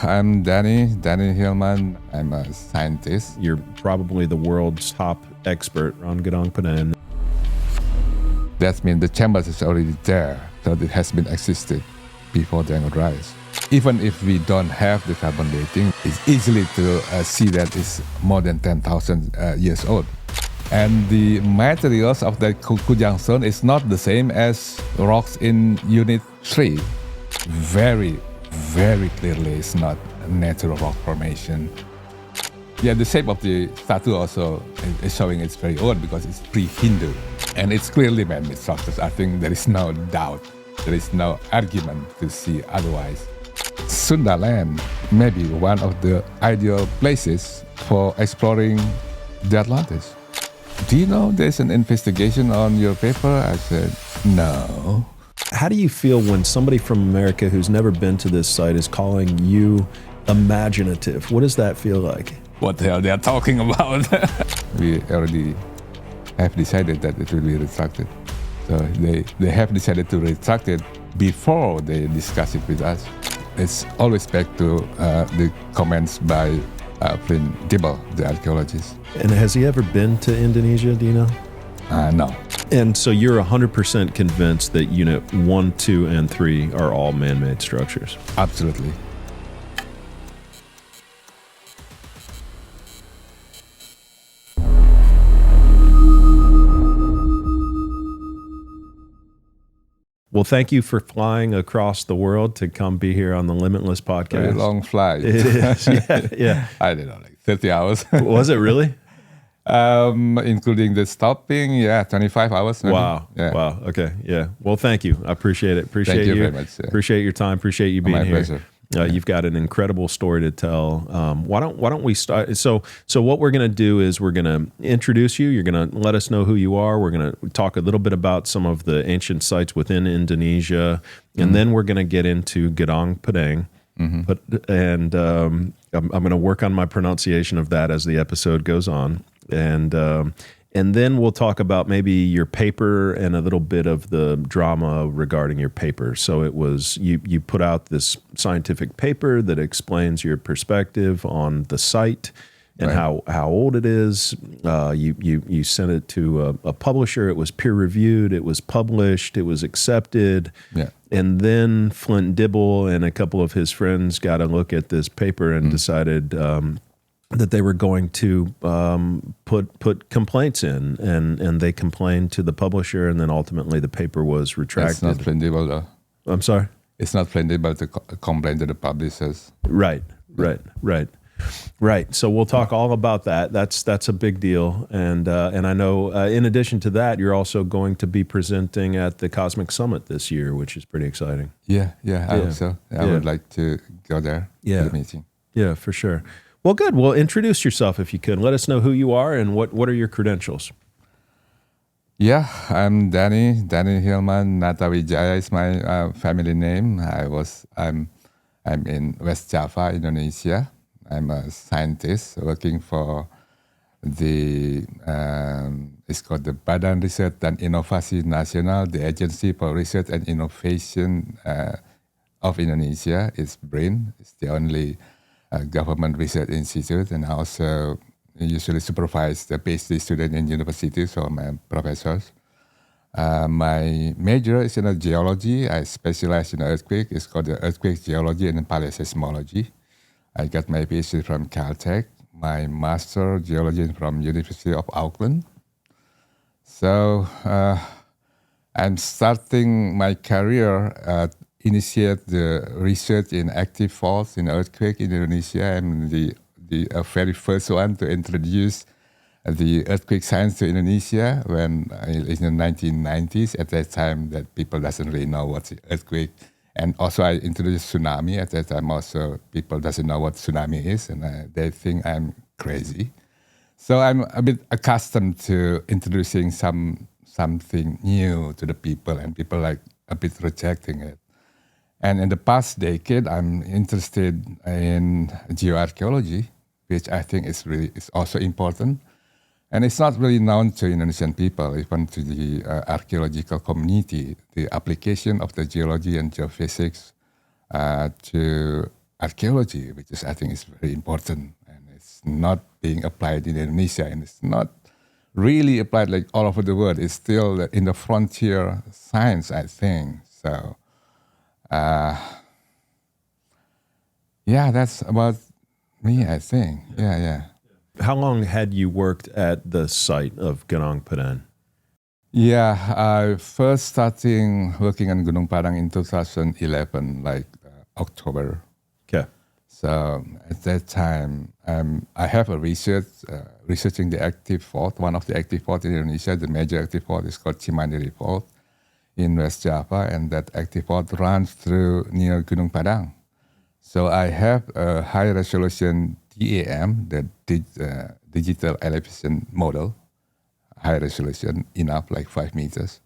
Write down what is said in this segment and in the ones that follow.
I'm Danny Hilman. I'm a scientist. You're probably the world's top expert on Gunung Padang. That means the chambers is already there, so it has been existed before the angle rise. Even if we don't have the carbon dating, it's easily to see that it's more than 10,000 years old. And the materials of that Kujang zone is not the same as rocks in Unit 3. Very clearly it's not a natural rock formation. Yeah, the shape of the statue also is showing it's very old because it's pre-Hindu. And it's clearly man-made structures. I think there is no doubt, there is no argument to see otherwise. Sunda land may be one of the ideal places for exploring the Atlantis. Do you know there's an investigation on your paper? I said, no. How do you feel when somebody from America who's never been to this site is calling you imaginative? What does that feel like? What the hell they are talking about? We already have decided that it will be retracted. So they have decided to retract it before they discuss it with us. It's always back to the comments by Matt Beall, the archaeologist. And has he ever been to Indonesia, do you know? No. And so you're 100% convinced that Unit 1, 2, and 3 are all man-made structures? Absolutely. Well, thank you for flying across the world to come be here on the Limitless podcast. Very long flight. It is, yeah. I don't know, like 30 hours. Was it really? Including the stopping, 25 hours. Maybe. Wow. Yeah. Wow. Okay. Yeah. Well, thank you. I appreciate it. Appreciate Thank you very much. Yeah. Appreciate your time. Appreciate you being My here. pleasure. You've got an incredible story to tell. Why don't we start? So what we're going to do is we're going to introduce you. You're going to let us know who you are. We're going to talk a little bit about some of the ancient sites within Indonesia, and then we're going to get into Gunung Padang. I'm going to work on my pronunciation of that as the episode goes on, and then we'll talk about maybe your paper and a little bit of the drama regarding your paper. So it was you put out this scientific paper that explains your perspective on the site and Right. how old it is. You sent it to a publisher. It was peer reviewed. It was published. It was accepted. Yeah. And then Flint Dibble and a couple of his friends got a look at this paper and decided that they were going to put complaints in, and they complained to the publisher, and then ultimately the paper was retracted. It's not plainable though. I'm sorry? It's not plainable to complain to the publishers. Right. So we'll talk all about that. That's a big deal, and I know in addition to that, you're also going to be presenting at the Cosmic Summit this year, which is pretty exciting. I hope so. I would like to go there to the meeting. Yeah, for sure. Well, good. Well, introduce yourself if you could. Let us know who you are and what are your credentials. Yeah, I'm Danny Hilman Natawidjaja is my family name. I'm in West Java, Indonesia. I'm a scientist working for the it's called the Badan Riset dan Inovasi Nasional, the Agency for Research and Innovation of Indonesia. It's BRIN. It's the only government research institute, and I also usually supervise the PhD student in universities or my professors. My major is in geology. I specialize in earthquake. It's called the earthquake geology and paleoseismology. I got my PhD from Caltech. My master geology from University of Auckland. So I'm starting my career initiate the research in active faults in earthquake in Indonesia. I'm the very first one to introduce the earthquake science to Indonesia when in the 1990s. At that time, that people doesn't really know what's an earthquake. And also I introduced tsunami. At that time also people doesn't know what tsunami is, and they think I'm crazy. So I'm a bit accustomed to introducing something new to the people, and people like a bit rejecting it. And in the past decade, I'm interested in geoarchaeology, which I think is also important. And it's not really known to Indonesian people, even to the archaeological community, the application of the geology and geophysics to archaeology, which is I think is very important, and it's not being applied in Indonesia, and it's not really applied like all over the world. It's still in the frontier science, I think. So, yeah, that's about me, I think. Yeah. How long had you worked at the site of Gunung Padang? Yeah, I first starting working on Gunung Padang in 2011, like October. Okay. So at that time, I have a researching the active fault. One of the active fault in Indonesia, the major active fault is called Tsunami fault in West Java, and that active fault runs through near Gunung Padang. So I have a high resolution DAM, the digital elevation model, high resolution enough, like 5 meters.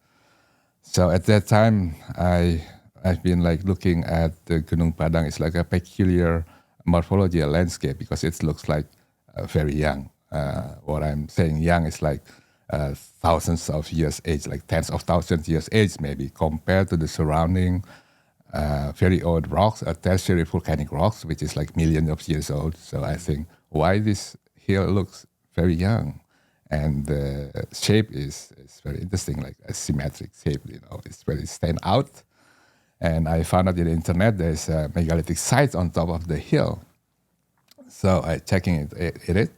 So at that time, I've been like looking at the Gunung Padang. It's like a peculiar morphology, a landscape, because it looks like very young. What I'm saying young is like thousands of years age, like tens of thousands years age maybe, compared to the surrounding very old rocks, tertiary volcanic rocks, which is like millions of years old. So I think why this hill looks very young. And the shape is very interesting, like a symmetric shape, it's very stand out. And I found out in the internet there's a megalithic site on top of the hill. So I checking it.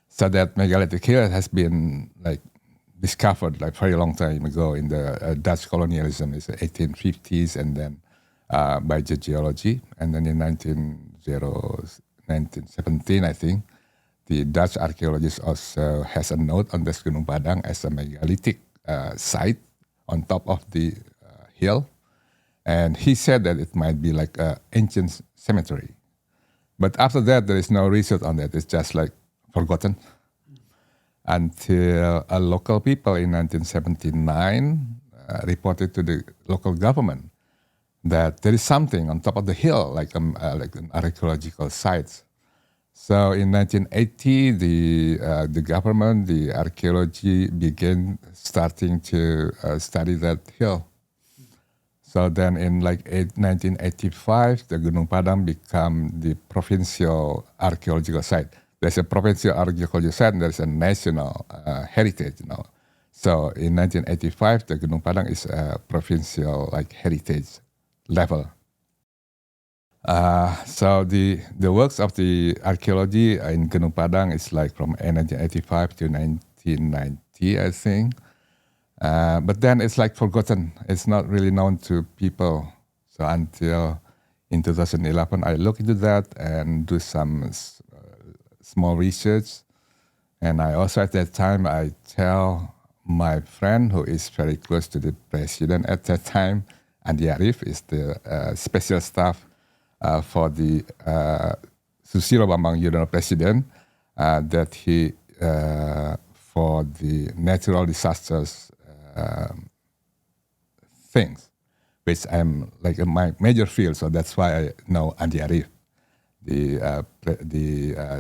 So that megalithic hill has been like discovered like very long time ago in the Dutch colonialism, it's the 1850s, and then by the geology. And then in 1917, I think, the Dutch archaeologist also has a note on this Gunung Padang as a megalithic site on top of the hill. And he said that it might be like an ancient cemetery. But after that, there is no research on that. It's just like forgotten. Until a local people in 1979 reported to the local government that there is something on top of the hill, like an archaeological site. So in 1980, the government, the archaeology began starting to study that hill. So then in 1985, the Gunung Padang became the provincial archaeological site. There's a provincial archaeological site and there's a national heritage. So in 1985, the Gunung Padang is a provincial heritage level. So the works of the archaeology in Gunung Padang is like from 1985 to 1990, I think. But then it's like forgotten. It's not really known to people. So until in 2011, I look into that and do some small research. And I also at that time, I tell my friend who is very close to the president at that time, Andi Arief is the special staff for the Susilo Bambang Yudhoyono president, that he, for the natural disasters things, which I'm like in my major field, so that's why I know Andi Arief, the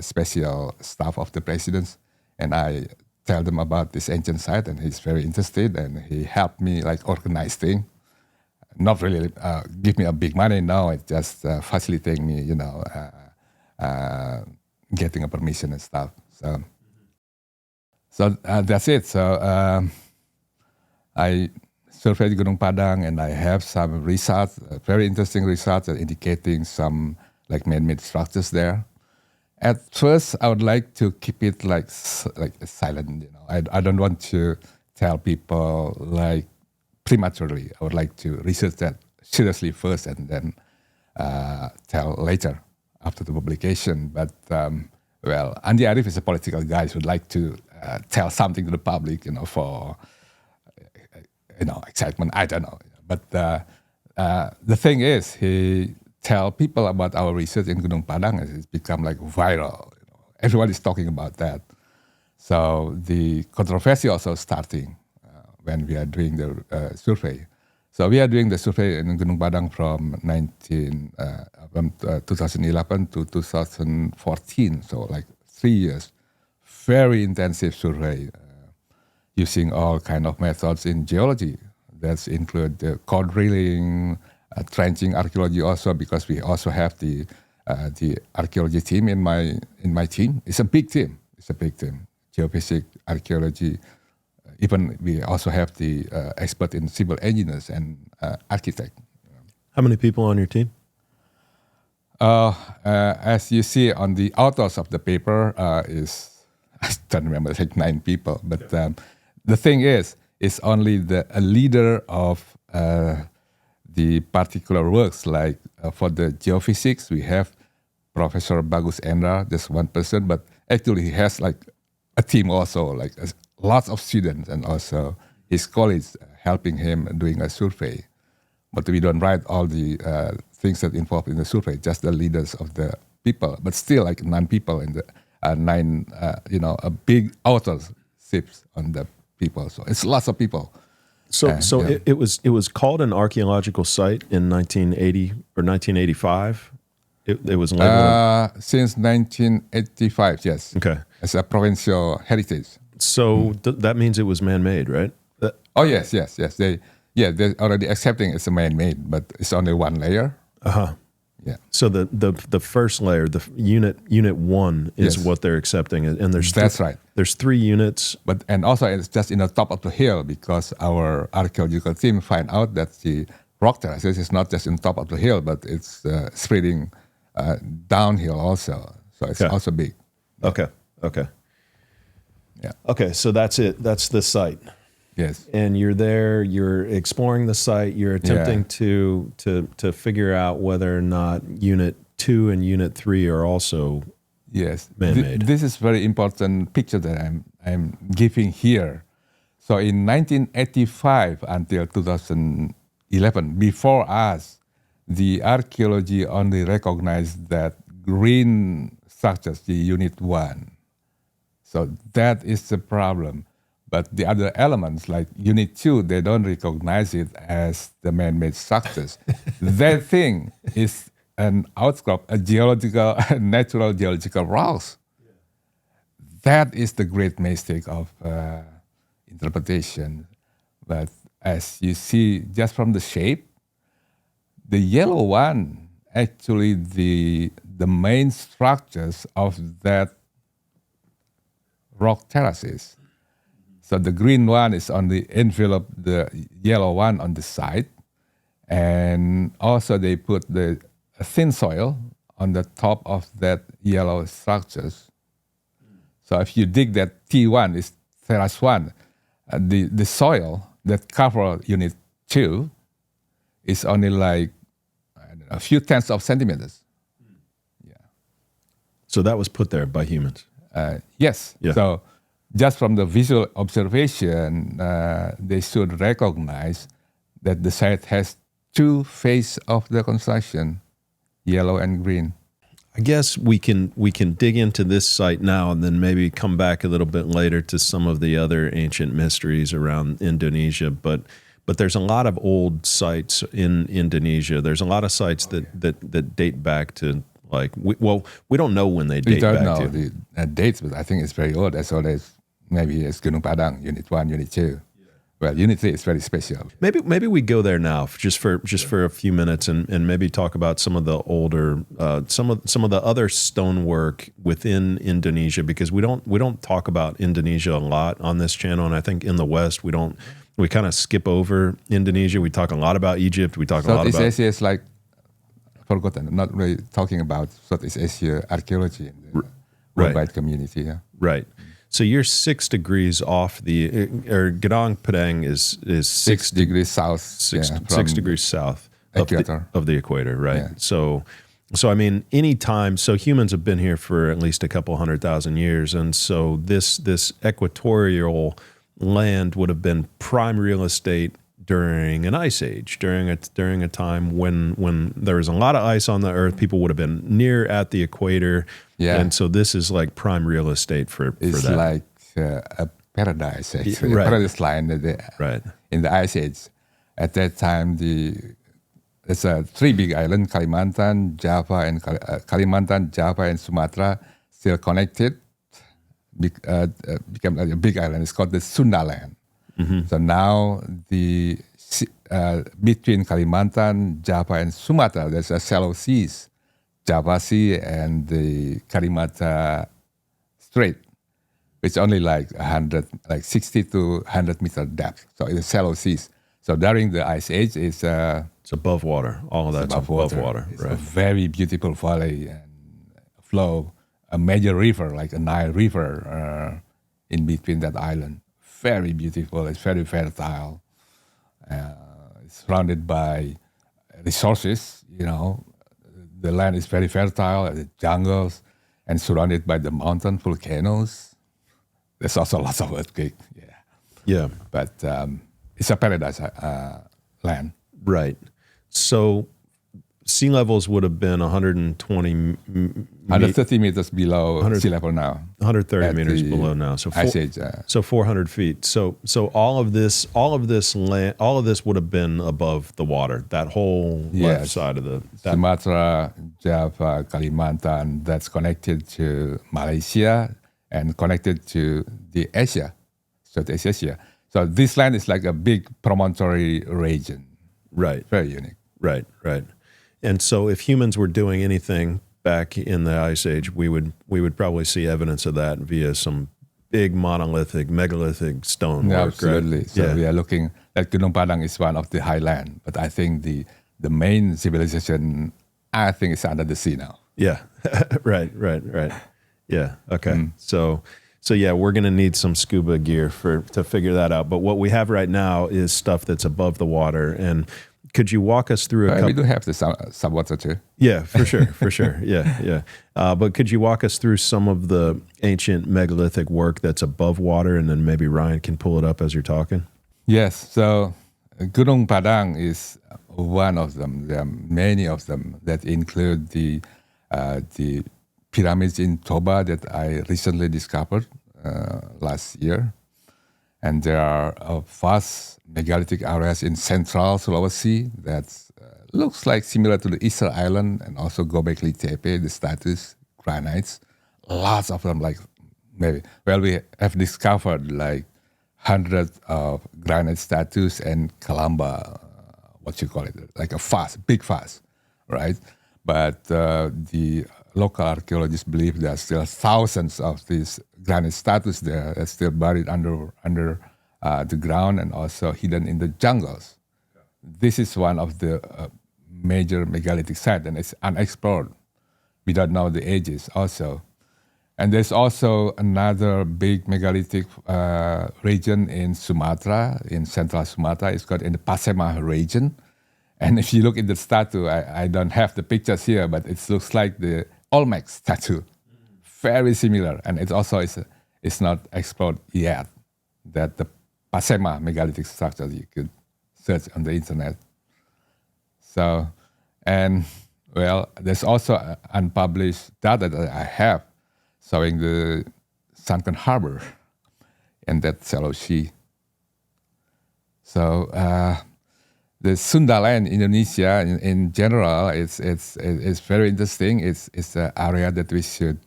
special staff of the presidents, and I tell them about this ancient site, and he's very interested, and he helped me organize things. Not really give me a big money, no, it's just facilitating me, getting a permission and stuff. So that's it. So I surveyed Gunung Padang, and I have some research, very interesting research indicating some man-made structures there. At first, I would like to keep it silent. I don't want to tell people prematurely. I would like to research that seriously first, and then tell later after the publication. But Andi Arief is a political guy who would like to tell something to the public, for excitement. I don't know. But the thing is, he tell people about our research in Gunung Padang, and it's become viral. Everyone is talking about that. So the controversy also starting when we are doing the survey. So we are doing the survey in Gunung Padang from 2011 to 2014. So 3 years, very intensive survey using all kind of methods in geology. That include the core drilling, trenching archaeology also, because we also have the the archaeology team in my team. It's a big team. Geophysics, archaeology. Even we also have the expert in civil engineers and architect. How many people on your team? As you see on the authors of the paper is I don't remember, like 9 people. But the thing is, it's only a leader of the particular works. Like for the geophysics, we have Professor Bagus Endra, just one person, but actually he has like a team also, like lots of students and also his colleagues helping him doing a survey. But we don't write all the things that involved in the survey, just the leaders of the people. But still, like 9 people in the 9, a big authorship on the people. So it's lots of people. So it was called an archaeological site in 1980 or 1985. It was labeled since 1985. Yes. Okay. As a provincial heritage. So that means it was man-made, right? Oh yes. They're already accepting it's a man-made, but it's only one layer. Yeah. So the first layer, the unit 1 is what they're accepting, and that's right. There's 3 units, and also it's just in the top of the hill because our archaeological team find out that the rock terraces is not just in the top of the hill, but it's spreading downhill also. So it's also big. Okay. Yeah. Okay. So that's it. That's the site. Yes. And you're there, you're exploring the site, you're attempting to figure out whether or not Unit 2 and Unit 3 are also man-made. This is very important picture that I'm giving here. So in 1985 until 2011, before us, the archaeology only recognized that green structures, the Unit 1. So that is the problem. But the other elements, like Unit 2, they don't recognize it as the man-made structures. That thing is an outcrop, a natural geological rocks. Yeah. That is the great mistake of interpretation. But as you see, just from the shape, the yellow one, actually the main structures of that rock terraces. So the green one is on the envelope, the yellow one on the side. And also they put the thin soil on the top of that yellow structures. So if you dig that T1, is terrace 1, the soil that cover Unit 2 is only like a few tenths of centimeters. Yeah. So that was put there by humans? Yes. Yeah. So just from the visual observation, they should recognize that the site has 2 phases of the construction, yellow and green. I guess we can dig into this site now and then maybe come back a little bit later to some of the other ancient mysteries around Indonesia. But there's a lot of old sites in Indonesia. There's a lot of sites that date back to we don't know when they date back to. We don't know the dates, but I think it's very old. As old as maybe it's Gunung Padang, Unit 1, Unit 2. Yeah. Well, Unit 3 is very special. Maybe we go there now just for a few minutes and maybe talk about some of the older some of the other stonework within Indonesia, because we don't talk about Indonesia a lot on this channel, and I think in the West we kind of skip over Indonesia. We talk a lot about Egypt. We talk a lot about Southeast Asia is like forgotten. Not really talking about Southeast Asia archaeology in the worldwide community. Yeah. Right. So you're 6 degrees off Gunung Padang is 6 degrees south. 6 degrees south of the equator, right? Yeah. So I mean, anytime. So humans have been here for at least a couple 100,000 years, and so this equatorial land would have been prime real estate during an ice age, during a time when there was a lot of ice on the earth. People would have been near at the equator. Yeah. And so this is like prime real estate for that. It's like a paradise, actually. Right. A paradise line in the ice age. At that time, there's 3 big islands, Kalimantan, Java, and Sumatra, still connected. Became a big island. It's called the Sunda land. Mm-hmm. So now between Kalimantan, Java, and Sumatra, there's a shallow seas Java Sea and the Kalimata Strait, which only like 60 to 100 meter depth. So it's shallow seas. So during the ice age, it's above water. All of that's above water. It's right. a very beautiful valley and flow, a major river like a Nile River in between that island. Very beautiful. It's very fertile. It's surrounded by resources. The land is very fertile, the jungles, and surrounded by the mountain volcanoes. There's also lots of earthquake. Yeah. But it's a paradise land. Right. So sea levels would have been 130 meters below sea level now. 130 meters below now. So ice age. So 400 feet. So all of this land, all of this would have been above the water. That whole left side of Sumatra, Java, Kalimantan, that's connected to Malaysia and connected to the Asia, Southeast Asia. So this land is like a big promontory region. Right. Very unique. Right. And so if humans were doing anything back in the Ice Age, we would probably see evidence of that via some big megalithic stone work. Absolutely. Right? So we are looking at Gunung Padang is one of the highland, but I think the main civilization, I think, is under the sea now. Yeah. Right. Yeah. Okay. So yeah, we're going to need some scuba gear to figure that out. But what we have right now is stuff that's above the water. And could you walk us through a couple? We do have the subwater too. Yeah, for sure. Yeah. But could you walk us through some of the ancient megalithic work that's above water, and then maybe Ryan can pull it up as you're talking? Yes. So Gunung Padang is one of them. There are many of them that include the pyramids in Toba that I recently discovered last year. And there are vast megalithic areas in central Sulawesi that looks like similar to the Easter Island and also Gobekli Tepe, the statues, granites. Lots of them, we have discovered like hundreds of granite statues and Kalamba, like a big vase, right? But the local archaeologists believe there are still thousands of these granite statues there that's still buried under the ground and also hidden in the jungles. This is one of the major megalithic sites, and it's unexplored. We don't know the ages also. And there's also another big megalithic region in Sumatra, in central Sumatra. It's called in the Pasema region. And if you look at the statue, I don't have the pictures here, but it looks like the Olmec statue. Very similar. And it also is not explored yet. That the Pasema megalithic structure, you could search on the internet. So, there's also unpublished data that I have showing the sunken harbor and that shallow sea. So the Sunda land, Indonesia, in general, it's very interesting. It's an area that we should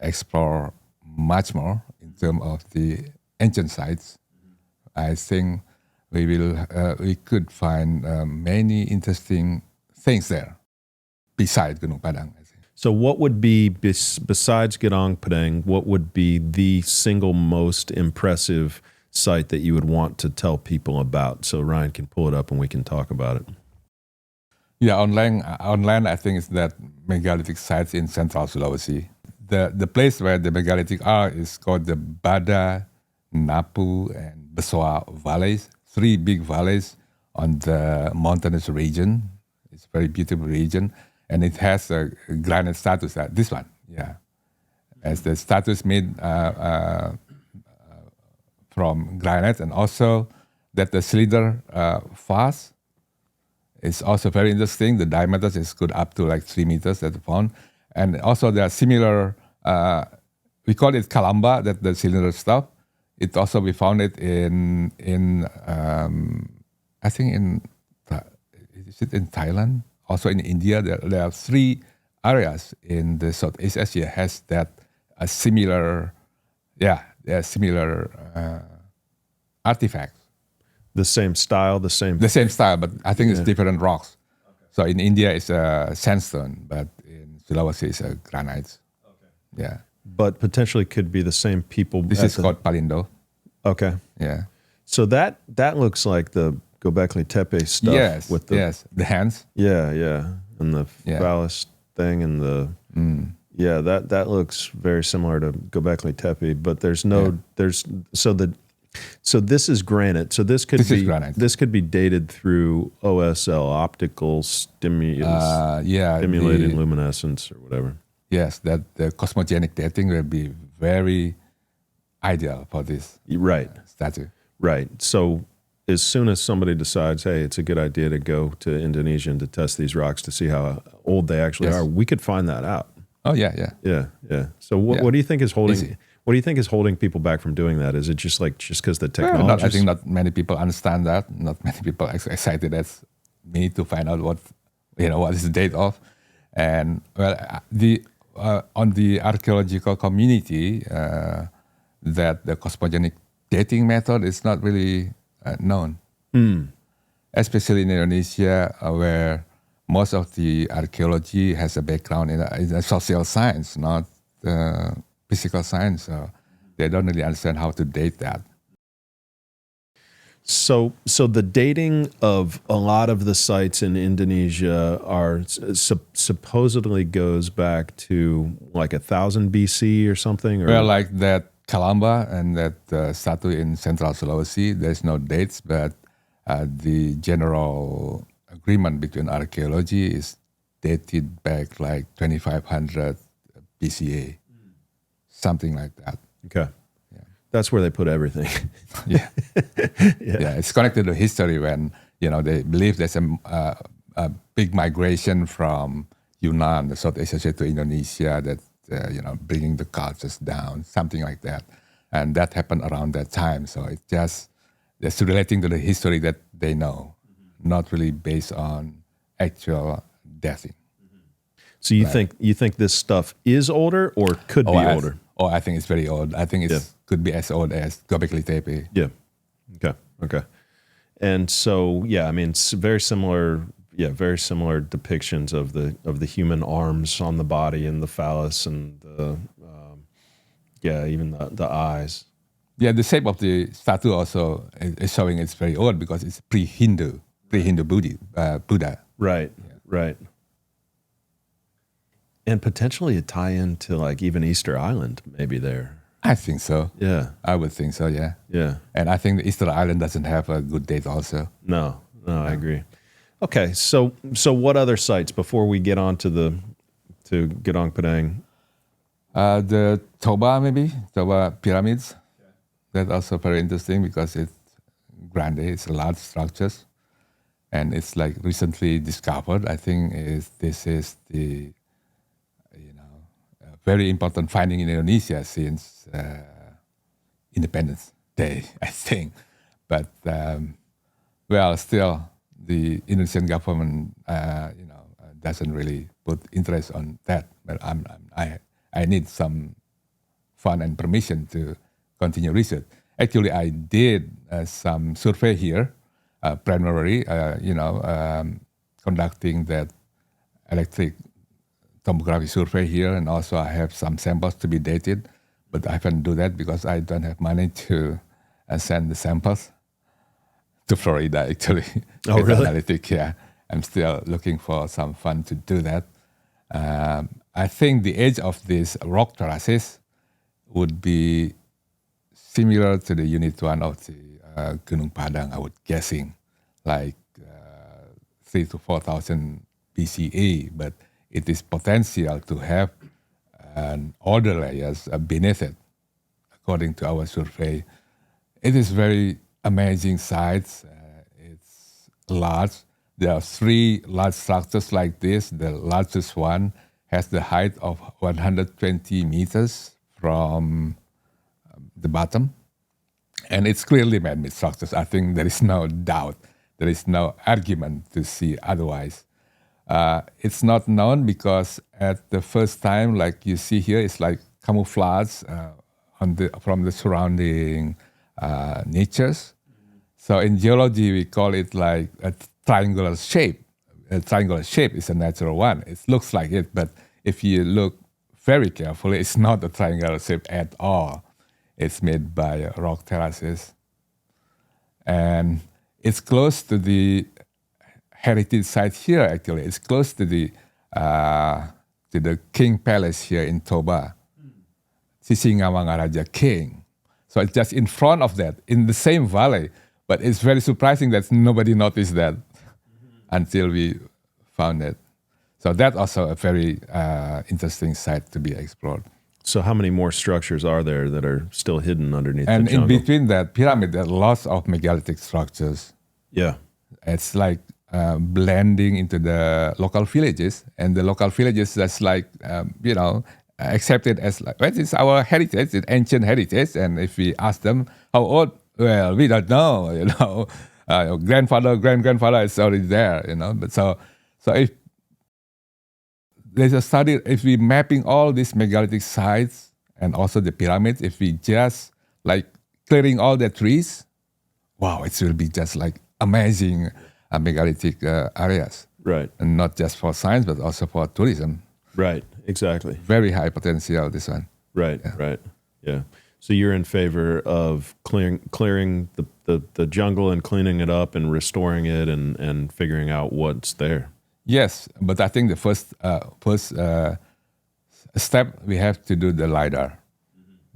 explore much more in terms of the ancient sites. I think we could find many interesting things there besides Gunung Padang. I think. So what would be, besides Gunung Padang, what would be the single most impressive site that you would want to tell people about? So Ryan can pull it up and we can talk about it. Yeah, online I think it's that megalithic sites in central Sulawesi. The place where the megalithic are is called the Bada, Napu, and Besoa valleys, 3 big valleys on the mountainous region. It's a very beautiful region, and it has a granite status. This one, as the status made from granite, and also that the cylinder vase is also very interesting. The diameter is good up to like 3 meters that we found, and also there are similar. We call it Kalamba, that the cylinder stuff. It also we found it in I think in Thailand, also in India. There are 3 areas in the Southeast Asia has that a similar, artifacts. The same style, the same style, but I think it's different rocks. Okay. So in India it's sandstone, but in Sulawesi is granite. Yeah. But potentially could be the same people. This is called Palindo. Okay. Yeah. So that looks like the Göbekli Tepe stuff. Yes. With the, the hands. Yeah, yeah. And the phallus thing and the... Yeah, that looks very similar to Göbekli Tepe, but there's so this is granite. So this could be granite. This could be dated through OSL, optical stimulated luminescence or whatever. Yes, that the cosmogenic dating will be very ideal for this statue. Right. So as soon as somebody decides, hey, it's a good idea to go to Indonesia and to test these rocks to see how old they actually are, we could find that out. Oh yeah. So what do you think is holding? Easy. What do you think is holding people back from doing that? Is it just because the technology? I think not many people understand that. Not many people are excited as me to find out what is the date of. And on the archaeological community, that the cosmogenic dating method is not really known, especially in Indonesia, where most of the archaeology has a background in social science, not physical science. So they don't really understand how to date that. So the dating of a lot of the sites in Indonesia are supposedly goes back to like 1000 BC or something? Or? Well, like that Kalamba and that statue in Central Sulawesi, there's no dates, but the general agreement between archaeology is dated back like 2500 BCA, something like that. Okay. Yeah. That's where they put everything. Yeah. It's connected to history when, they believe there's a big migration from Yunnan, the South Asia to Indonesia, that, bringing the cultures down, something like that. And that happened around that time. So it's just relating to the history that they know, not really based on actual dating. So you think this stuff is older or could be older? I think it's very old. I think it could be as old as Göbekli Tepe. Yeah. Okay. And so it's very similar. Yeah, very similar depictions of the human arms on the body and the phallus and the even the eyes. Yeah, the shape of the statue also is showing it's very old because it's pre-Hindu Buddha. Right. And potentially a tie-in to like even Easter Island, maybe there. I think so. Yeah. I would think so, yeah. Yeah. And I think the Easter Island doesn't have a good date also. No, I agree. Okay, so what other sites before we get on to Gunung Padang? The Toba pyramids. Okay. That's also very interesting because it's grande, it's large structures. And it's like recently discovered. I think this is the very important finding in Indonesia since Independence Day, I think. But still the Indonesian government doesn't really put interest on that. But I need some fund and permission to continue research. Actually, I did some survey here. Primarily, conducting that electric tomography survey here, and also I have some samples to be dated, but I haven't do that because I don't have money to send the samples to Florida. Actually, oh really? Analytic, yeah. I'm still looking for some fund to do that. I think the age of these rock terraces would be similar to the Unit 1 of the Gunung Padang, I would guessing, like 3,000 to 4,000 BCE, but it is potential to have older layers beneath it, according to our survey. It is very amazing sites. It's large. There are 3 large structures like this. The largest one has the height of 120 meters from the bottom. And it's clearly man-made structures. I think there is no doubt. There is no argument to see otherwise. It's not known because at the first time, like you see here, it's like camouflage from the surrounding natures. So in geology, we call it like a triangular shape. A triangular shape is a natural one. It looks like it, but if you look very carefully, it's not a triangular shape at all. It's made by rock terraces. And it's close to the heritage site here, actually. It's close to the King Palace here in Toba, Sisingawangaraja King. So it's just in front of that, in the same valley. But it's very surprising that nobody noticed that until we found it. So that's also a very interesting site to be explored. So how many more structures are there that are still hidden underneath And the jungle? in between that pyramid, there are lots of megalithic structures. Yeah. It's like blending into the local villages. And the local villages just like, accepted as like, well, it's our heritage, it's ancient heritage. And if we ask them how old, well, we don't know, grandfather, great-grandfather is already there, But so if there's a study, if we mapping all these megalithic sites and also the pyramids, if we just like clearing all the trees, wow, it will be just like amazing megalithic areas. Right. And not just for science, but also for tourism. Right. Exactly. Very high potential, this one. Right. Yeah. Right. Yeah. So you're in favor of clearing the jungle and cleaning it up and restoring it and figuring out what's there. Yes, but I think the first step, we have to do the LiDAR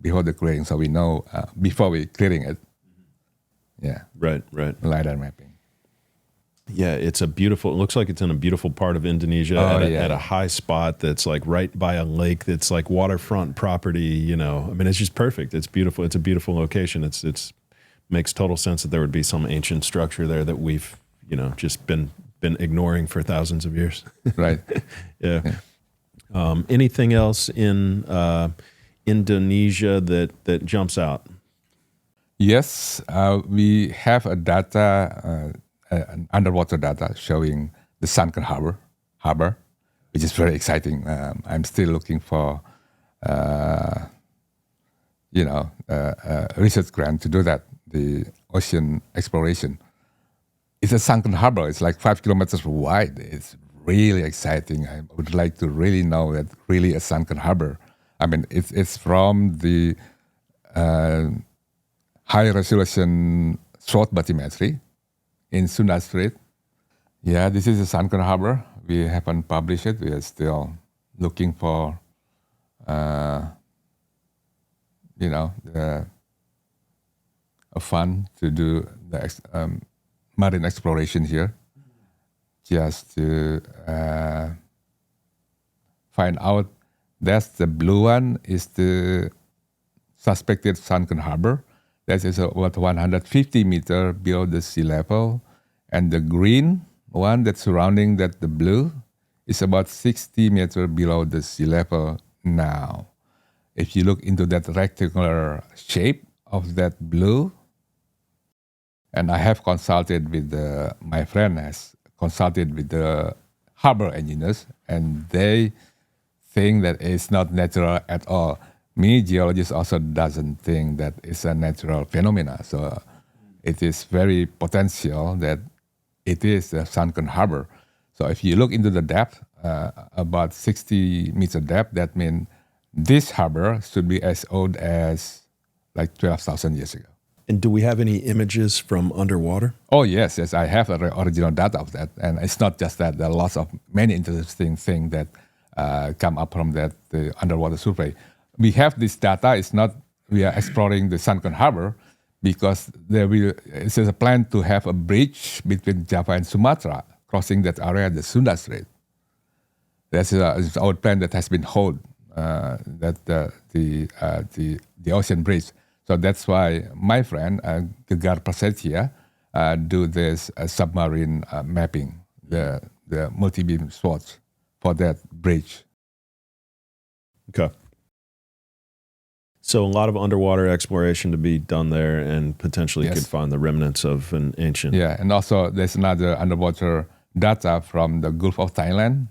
before the clearing, so we know before we clearing it. Yeah. Right. LiDAR mapping. Yeah, it looks like it's in a beautiful part of Indonesia at a high spot that's like right by a lake that's like waterfront property, I mean, it's just perfect. It's beautiful. It's a beautiful location. It's makes total sense that there would be some ancient structure there that we've, just been ignoring for thousands of years. Right. Yeah. Anything else in Indonesia that jumps out? Yes, we have a data, underwater data showing the sunken harbor, which is very exciting. I'm still looking for, a research grant to do that, the ocean exploration. It's a sunken harbor. It's like 5 kilometers wide. It's really exciting. I would like to really know that really a sunken harbor. I mean, it's from the high resolution short bathymetry in Sunda Strait. Yeah, this is a sunken harbor. We haven't published it. We are still looking for, a fund to do the marine exploration here, just to find out. That's the blue one is the suspected sunken harbor. That is about 150 meters below the sea level. And the green one that's surrounding the blue is about 60 meters below the sea level now. If you look into that rectangular shape of that blue, and I have consulted with my friend has consulted with the harbor engineers, and they think that it's not natural at all. Me, geologist, also doesn't think that it's a natural phenomena. So it is very potential that it is a sunken harbor. So if you look into the depth, about 60 meter depth, that means this harbor should be as old as like 12,000 years ago. And do we have any images from underwater? Oh, yes. I have original data of that. And it's not just that. There are lots of many interesting things that come up from the underwater survey. We have this data. It's not we are exploring the sunken harbor because it's a plan to have a bridge between Java and Sumatra, crossing that area, the Sunda Strait. That's our plan that has been held, the ocean bridge. So that's why my friend, Gegar Prasetya, do this submarine mapping, the multi-beam swatch for that bridge. Okay. So a lot of underwater exploration to be done there, and potentially could find the remnants of an ancient. Yeah, and also there's another underwater data from the Gulf of Thailand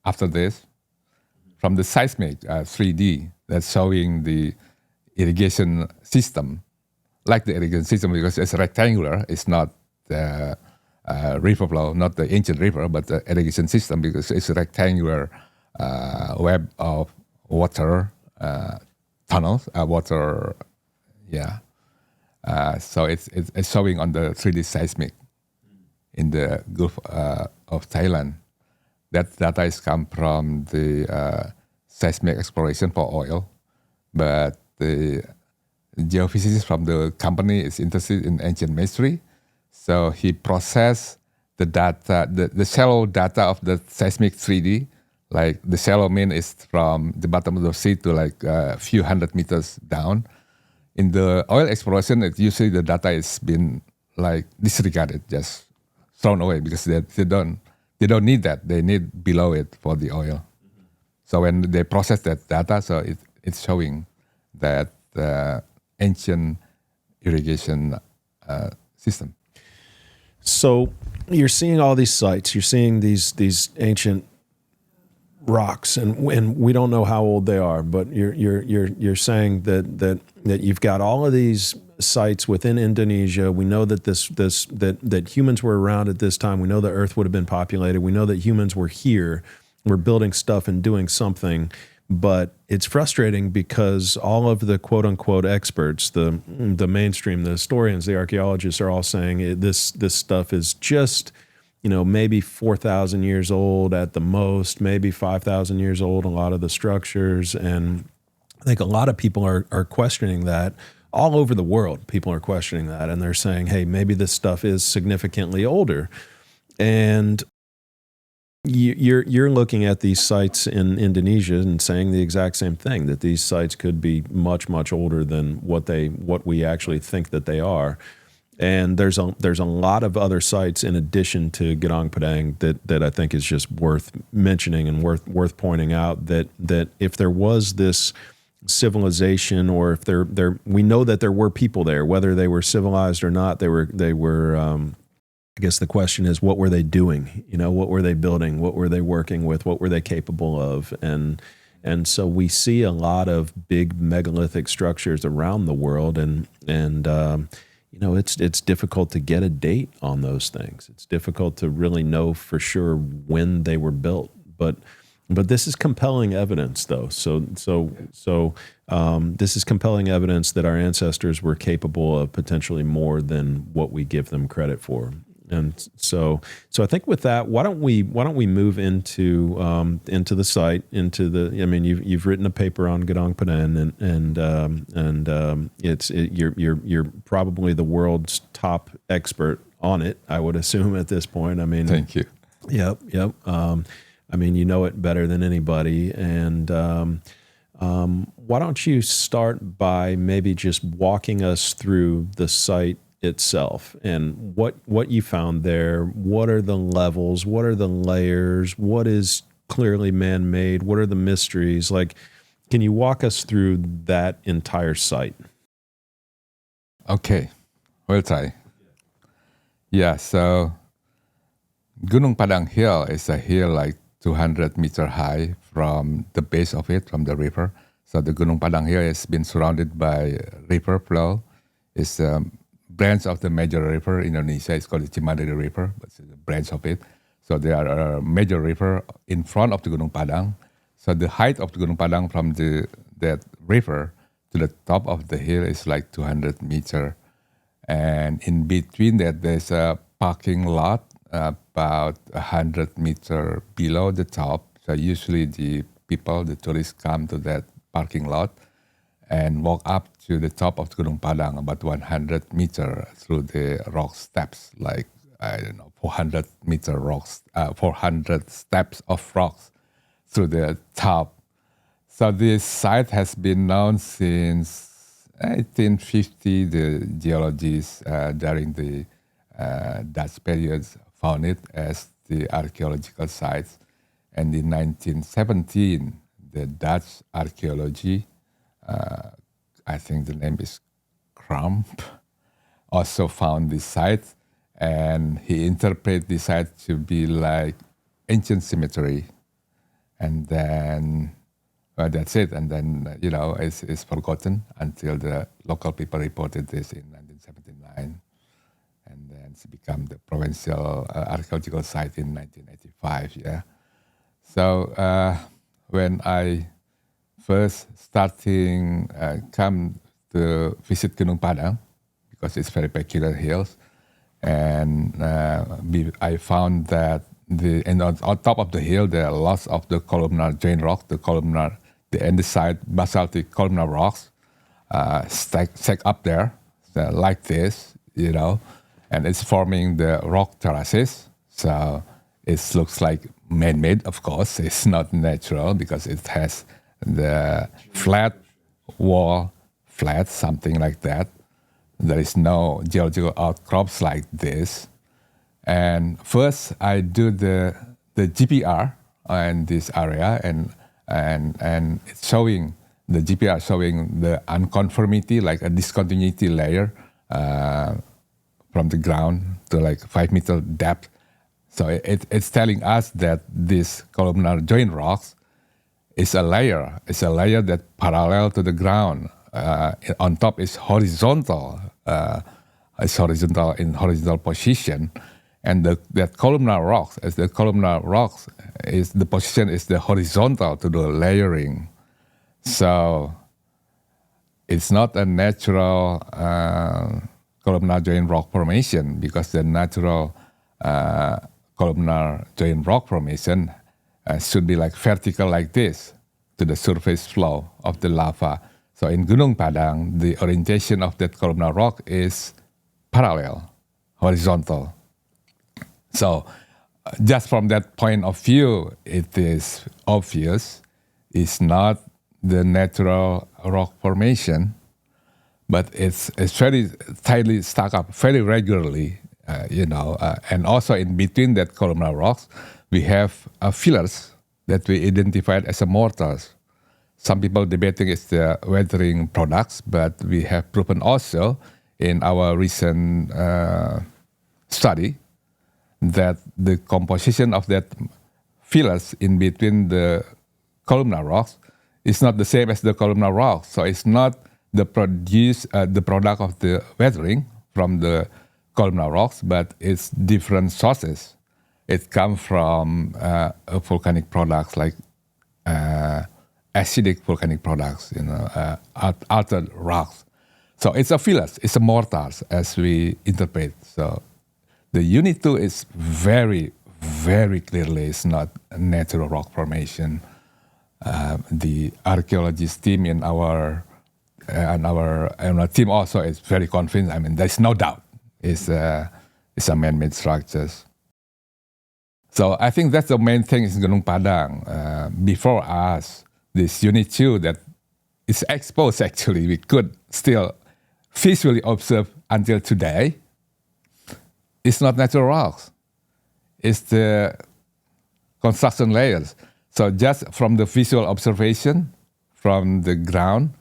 after this, from the seismic 3D that's showing the irrigation system, like the irrigation system because it's rectangular. It's not the river flow, not the ancient river, but the irrigation system because it's a rectangular web of water tunnels, water, yeah. So it's showing on the 3D seismic in the Gulf of Thailand. That data is come from the seismic exploration for oil, but the geophysicist from the company is interested in ancient mystery, so he processed the data, the shallow data of the seismic 3D. Like the shallow mean is from the bottom of the sea to like a few hundred meters down. In the oil exploration, it usually the data is been like disregarded, just thrown away because they don't need that. They need below it for the oil. So when they process that data, so it's showing that ancient irrigation system. So you're seeing all these sites. You're seeing these ancient rocks, and we don't know how old they are. But you're saying that you've got all of these sites within Indonesia. We know that that humans were around at this time. We know the Earth would have been populated. We know that humans were here. We're building stuff and doing something. But it's frustrating because all of the quote unquote experts, the mainstream, the historians, the archaeologists are all saying this stuff is just, maybe 4,000 years old at the most, maybe 5,000 years old, a lot of the structures. And I think a lot of people are questioning that. All over the world, people are questioning that. And they're saying, hey, maybe this stuff is significantly older. And you're looking at these sites in Indonesia and saying the exact same thing, that these sites could be much, much older than what we actually think that they are. And there's a lot of other sites in addition to Gunung Padang that I think is just worth mentioning and worth pointing out, that if there was this civilization, or if we know that there were people there, whether they were civilized or not, they were I guess the question is, what were they doing? What were they building? What were they working with? What were they capable of? And so we see a lot of big megalithic structures around the world, and it's difficult to get a date on those things. It's difficult to really know for sure when they were built, but this is compelling evidence, though. So this is compelling evidence that our ancestors were capable of potentially more than what we give them credit for. And so I think with that, why don't we move into the site, you've written a paper on Gunung Padang, and you're probably the world's top expert on it, I would assume at this point. Thank you. Yep. You know it better than anybody. And why don't you start by maybe just walking us through the site itself and what you found there? What are the levels? What are the layers? What is clearly man-made? What are the mysteries? Can you walk us through that entire site? Okay, we'll try. Yeah, so Gunung Padang Hill is a hill like 200 meter high from the base of it, from the river. So the Gunung Padang Hill has been surrounded by river flow. It's branch of the major river in Indonesia. It's called the Cimaderi River, but it's a branch of it. So there are a major river in front of the Gunung Padang. So the height of the Gunung Padang from that river to the top of the hill is like 200 meters. And in between that, there's a parking lot about 100 meters below the top. So usually the tourists come to that parking lot and walk up to the top of the Gunung Padang, about 100 meters through the rock steps, 400 meter rocks, 400 steps of rocks through the top. So this site has been known since 1850. The geologists during the Dutch periods found it as the archaeological site. And in 1917, the Dutch archaeology, I think the name is Crump, also found this site, and he interpreted the site to be like ancient cemetery. And then, that's it. And then, it's forgotten until the local people reported this in 1979. And then it's become the provincial archaeological site in 1985, yeah. So when I first starting come to visit Gunung Padang, because it's very peculiar hills, and I found that on top of the hill there are lots of the columnar joint rock, the andesite basaltic columnar rocks stacked up there like this, and it's forming the rock terraces. So it looks like man-made, of course. It's not natural because it has the flat wall, something like that. There is no geological outcrops like this. And first, I do the GPR in this area, and it's showing the GPR showing the unconformity, like a discontinuity layer from the ground to like 5 meter depth. So it's telling us that this columnar joint rocks is a layer. It's a layer that parallel to the ground. On top is horizontal. It's horizontal in horizontal position, and that columnar rocks, as the columnar rocks, is the position is the horizontal to the layering. So it's not a natural columnar joint rock formation, because the natural columnar joint rock formation should be like vertical like this to the surface flow of the lava. So in Gunung Padang, the orientation of that columnar rock is parallel, horizontal. So just from that point of view, it is obvious it's not the natural rock formation, but it's very tightly stuck up very regularly, and also in between that columnar rocks, we have fillers that we identified as a mortars. Some people debating it's the weathering products, but we have proven also in our recent study that the composition of that fillers in between the columnar rocks is not the same as the columnar rocks. So it's not the product of the weathering from the columnar rocks, but it's different sources. It comes from volcanic products like acidic volcanic products, altered rocks. So it's a fillers, it's a mortars as we interpret. So the unit 2 is very, very clearly it's not a natural rock formation. The archaeologist team in our team also is very convinced. I mean, there's no doubt it's a man-made structures. So I think that's the main thing in Gunung Padang. Before us, this unit 2 that is exposed, actually, we could still visually observe until today. It's not natural rocks. It's the construction layers. So just from the visual observation from the ground,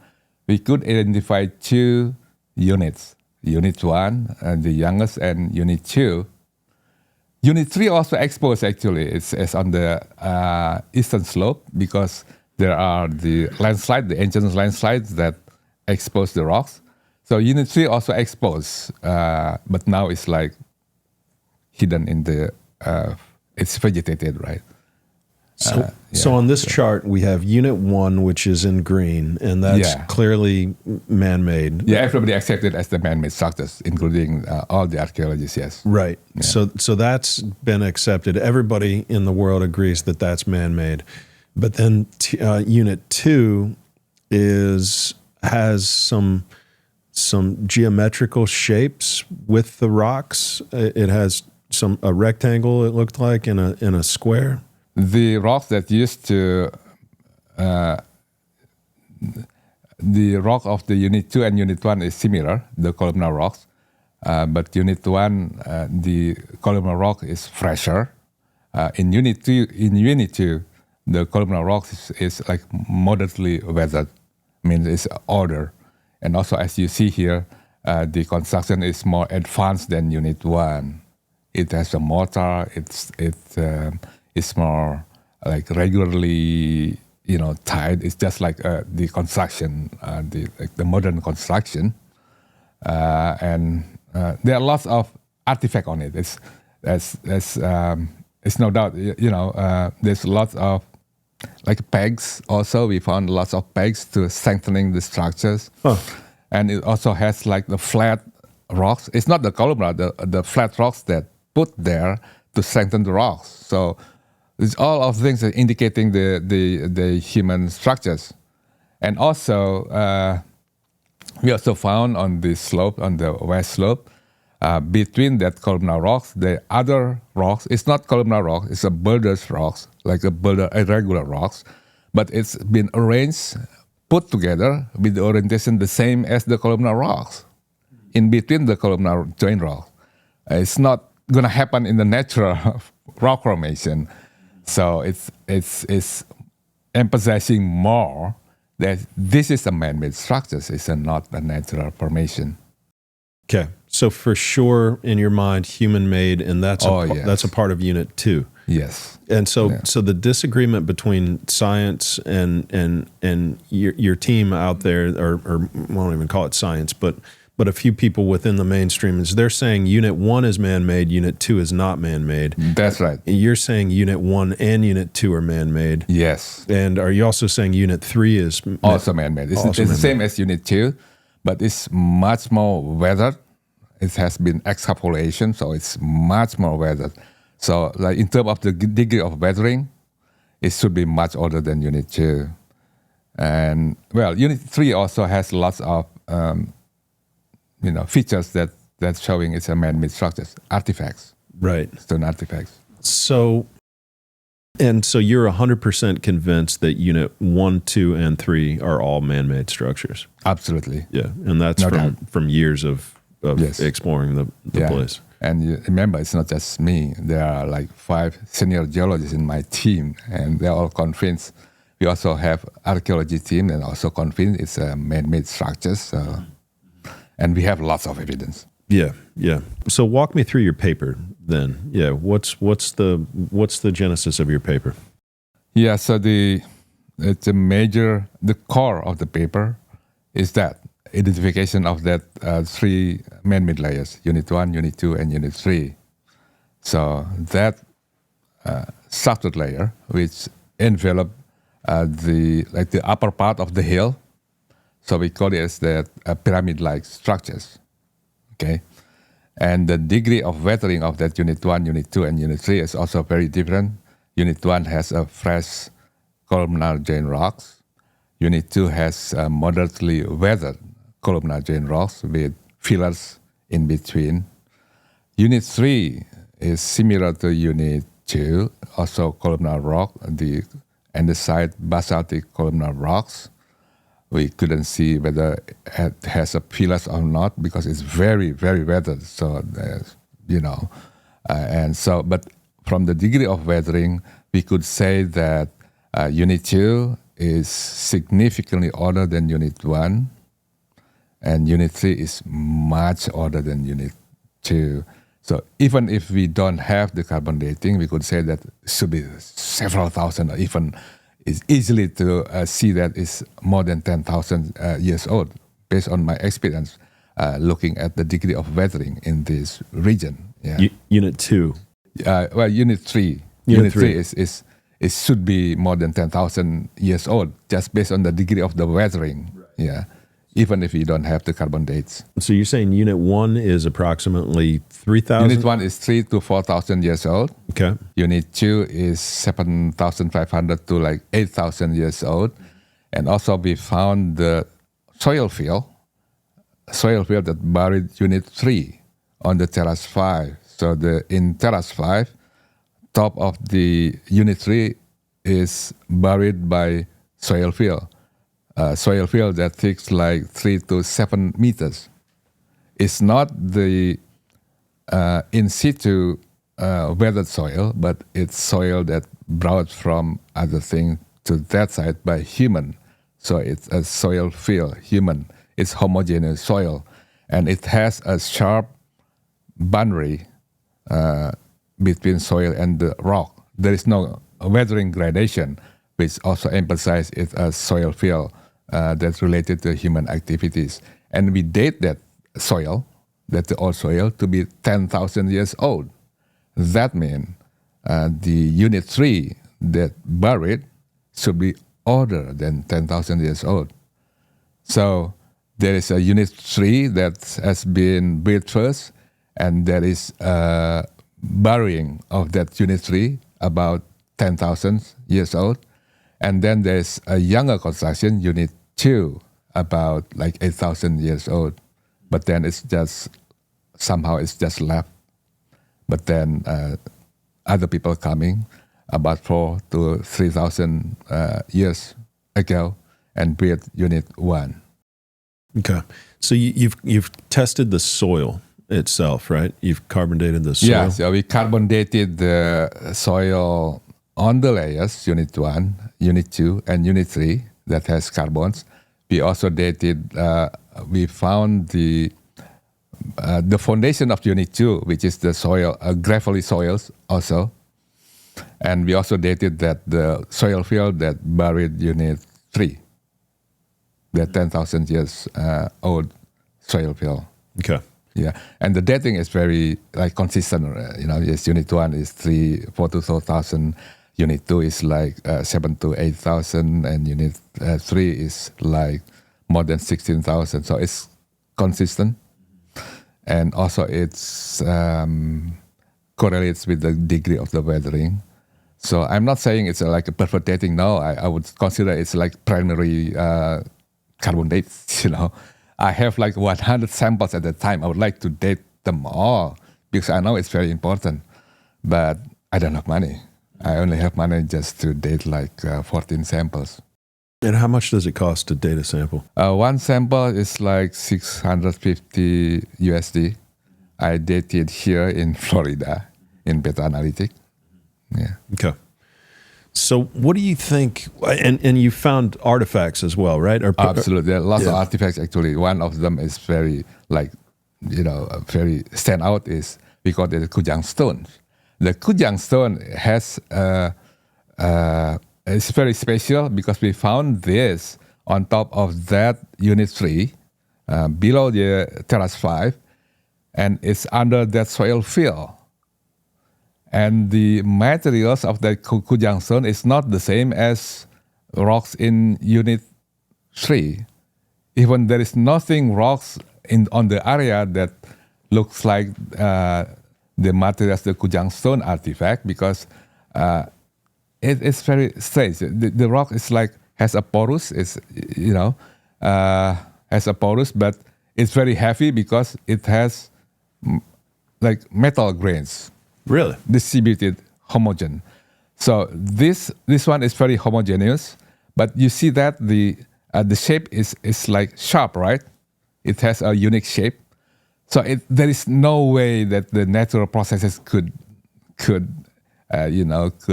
we could identify 2 units. Unit 1, the youngest, and Unit 2. Unit 3 also exposed, actually. It's on the eastern slope, because there are the ancient landslides that expose the rocks. So Unit 3 also exposed, but now it's like hidden in the, it's vegetated, right? So on this chart, we have Unit 1, which is in green, and that's clearly man-made. Yeah, everybody accepted as the man-made structures, including all the archaeologists, yes. Right. Yeah. So that's been accepted. Everybody in the world agrees that that's man-made. But then Unit 2 has some geometrical shapes with the rocks. It has a rectangle, it looked like, in a square. The rocks that used to, the rock of the Unit 2 and Unit 1 is similar, the columnar rocks. But Unit 1, the columnar rock is fresher. In Unit 2, the columnar rock is like moderately weathered. I mean, it's older. And also, as you see here, the construction is more advanced than Unit 1. It has a mortar. It's more like regularly, tied. It's just like the construction, the modern construction, and there are lots of artifacts on it. It's no doubt, there's lots of like pegs. Also, we found lots of pegs to strengthening the structures. Huh. And it also has like the flat rocks. It's not the columnar, the flat rocks that put there to strengthen the rocks. So it's all of things that indicating the human structures. And also, we also found on the slope, on the west slope, between that columnar rocks, the other rocks, it's not columnar rocks, it's a boulders rocks, like a boulder, irregular rocks, but it's been arranged, put together with the orientation the same as the columnar rocks, in between the columnar joint rocks. It's not going to happen in the natural rock formation. So it's emphasizing more that this is a man-made structure. It's not a natural formation. Okay. So for sure, in your mind, human-made, and that's a part of Unit 2. Yes. And so the disagreement between science and your team out there, or I won't even call it science, but a few people within the mainstream, is they're saying Unit 1 is man-made, Unit 2 is not man-made. That's right. You're saying Unit 1 and Unit 2 are man-made. Yes. And are you also saying Unit 3 is also man-made? It's the same as Unit 2, but it's much more weathered. It has been extrapolation, so it's much more weathered. So like in terms of the degree of weathering, it should be much older than Unit 2. And well, Unit 3 also has lots of features that's showing it's a man-made structures, artifacts, right? Stone artifacts. So you're 100% convinced that Unit 1, 2, and 3 are all man-made structures. Absolutely. Yeah, and that's from years of exploring the place. And you remember, it's not just me. There are like 5 senior geologists in my team, and they're all convinced. We also have archaeology team, and also convinced it's a man-made structures. So. And we have lots of evidence. Yeah. So walk me through your paper then. Yeah, what's the genesis of your paper? Yeah, so the core of the paper is that identification of that 3 man-made layers: Unit 1, Unit 2, and Unit 3. So that structured layer, which envelop the upper part of the hill. So we call it as the pyramid-like structures, okay? And the degree of weathering of that Unit 1, Unit 2, and Unit 3 is also very different. Unit 1 has a fresh columnar joint rocks. Unit 2 has moderately weathered columnar joint rocks with fillers in between. Unit 3 is similar to Unit 2, also columnar rock, the andesite basaltic columnar rocks. We couldn't see whether it has a pillars or not because it's very, very weathered. So, but from the degree of weathering, we could say that Unit 2 is significantly older than Unit 1, and Unit 3 is much older than Unit 2. So even if we don't have the carbon dating, we could say that it should be several thousand, or even it's easily to see that it's more than 10,000 years old, based on my experience looking at the degree of weathering in this region. Yeah. Unit 2. Unit 3. Unit 3 is should be more than 10,000 years old, just based on the degree of the weathering. Right. Yeah. Even if you don't have the carbon dates. So you're saying Unit 1 is approximately 3,000? Unit 1 is 3,000 to 4,000 years old. Okay. Unit 2 is 7,500 to like 8,000 years old. And also we found the soil field that buried Unit 3 on the terrace 5. So in terrace 5, top of the Unit 3 is buried by soil field. Soil field that takes like 3 to 7 meters. It's not the in situ weathered soil, but it's soil that brought from other thing to that side by human. So it's a soil field, human. It's homogeneous soil, and it has a sharp boundary between soil and the rock. There is no weathering gradation, which also emphasizes it as soil field that's related to human activities. And we date that soil, that the old soil, to be 10,000 years old. That means the Unit 3 that buried should be older than 10,000 years old. So there is a unit 3 that has been built first, and there is a burying of that unit 3 about 10,000 years old. And then there's a younger construction, unit 2, about like 8,000 years old. But then it's just, somehow it's just left. But then other people coming about 4,000 to 3,000 years ago and built unit 1. Okay. So you've tested the soil itself, right? You've carbon dated the soil? Yeah, so we carbon dated the soil on the layers, unit 1, unit 2, and unit 3 that has carbons. We also dated, we found the foundation of unit 2, which is the soil, gravelly soils also. And we also dated that the soil field that buried unit 3, the 10,000 years old soil field. Okay. Yeah, and the dating is very like consistent. Yes, unit 1 is 4 to 4,000. Unit 2 is like 7 to 8,000, and unit 3 is like more than 16,000. So it's consistent, and also it's correlates with the degree of the weathering. So I'm not saying it's like a perfect dating. No, I would consider it's like primary carbon dates. I have like 100 samples at the time. I would like to date them all because I know it's very important, but I don't have money. I only have money just to date like 14 samples. And how much does it cost to date a sample? One sample is like 650 USD. I dated here in Florida in Beta Analytic. Yeah. Okay. So what do you think, and you found artifacts as well, right? Absolutely. There are lots of artifacts actually. One of them is very very stand out is we call it the Kujang stone. The Kujang stone has, it's very special because we found this on top of that unit 3, below the terrace 5, and it's under that soil field. And the materials of the Kujang stone is not the same as rocks in unit 3. Even there is nothing rocks on the area that looks like the materials, the Kujang stone artifact, because it's very strange. The rock is like has a porous, has a porous, but it's very heavy because it has like metal grains. Really? Distributed, homogeneous. So this one is very homogeneous, but you see that the shape is like sharp, right? It has a unique shape. So there is no way that the natural processes could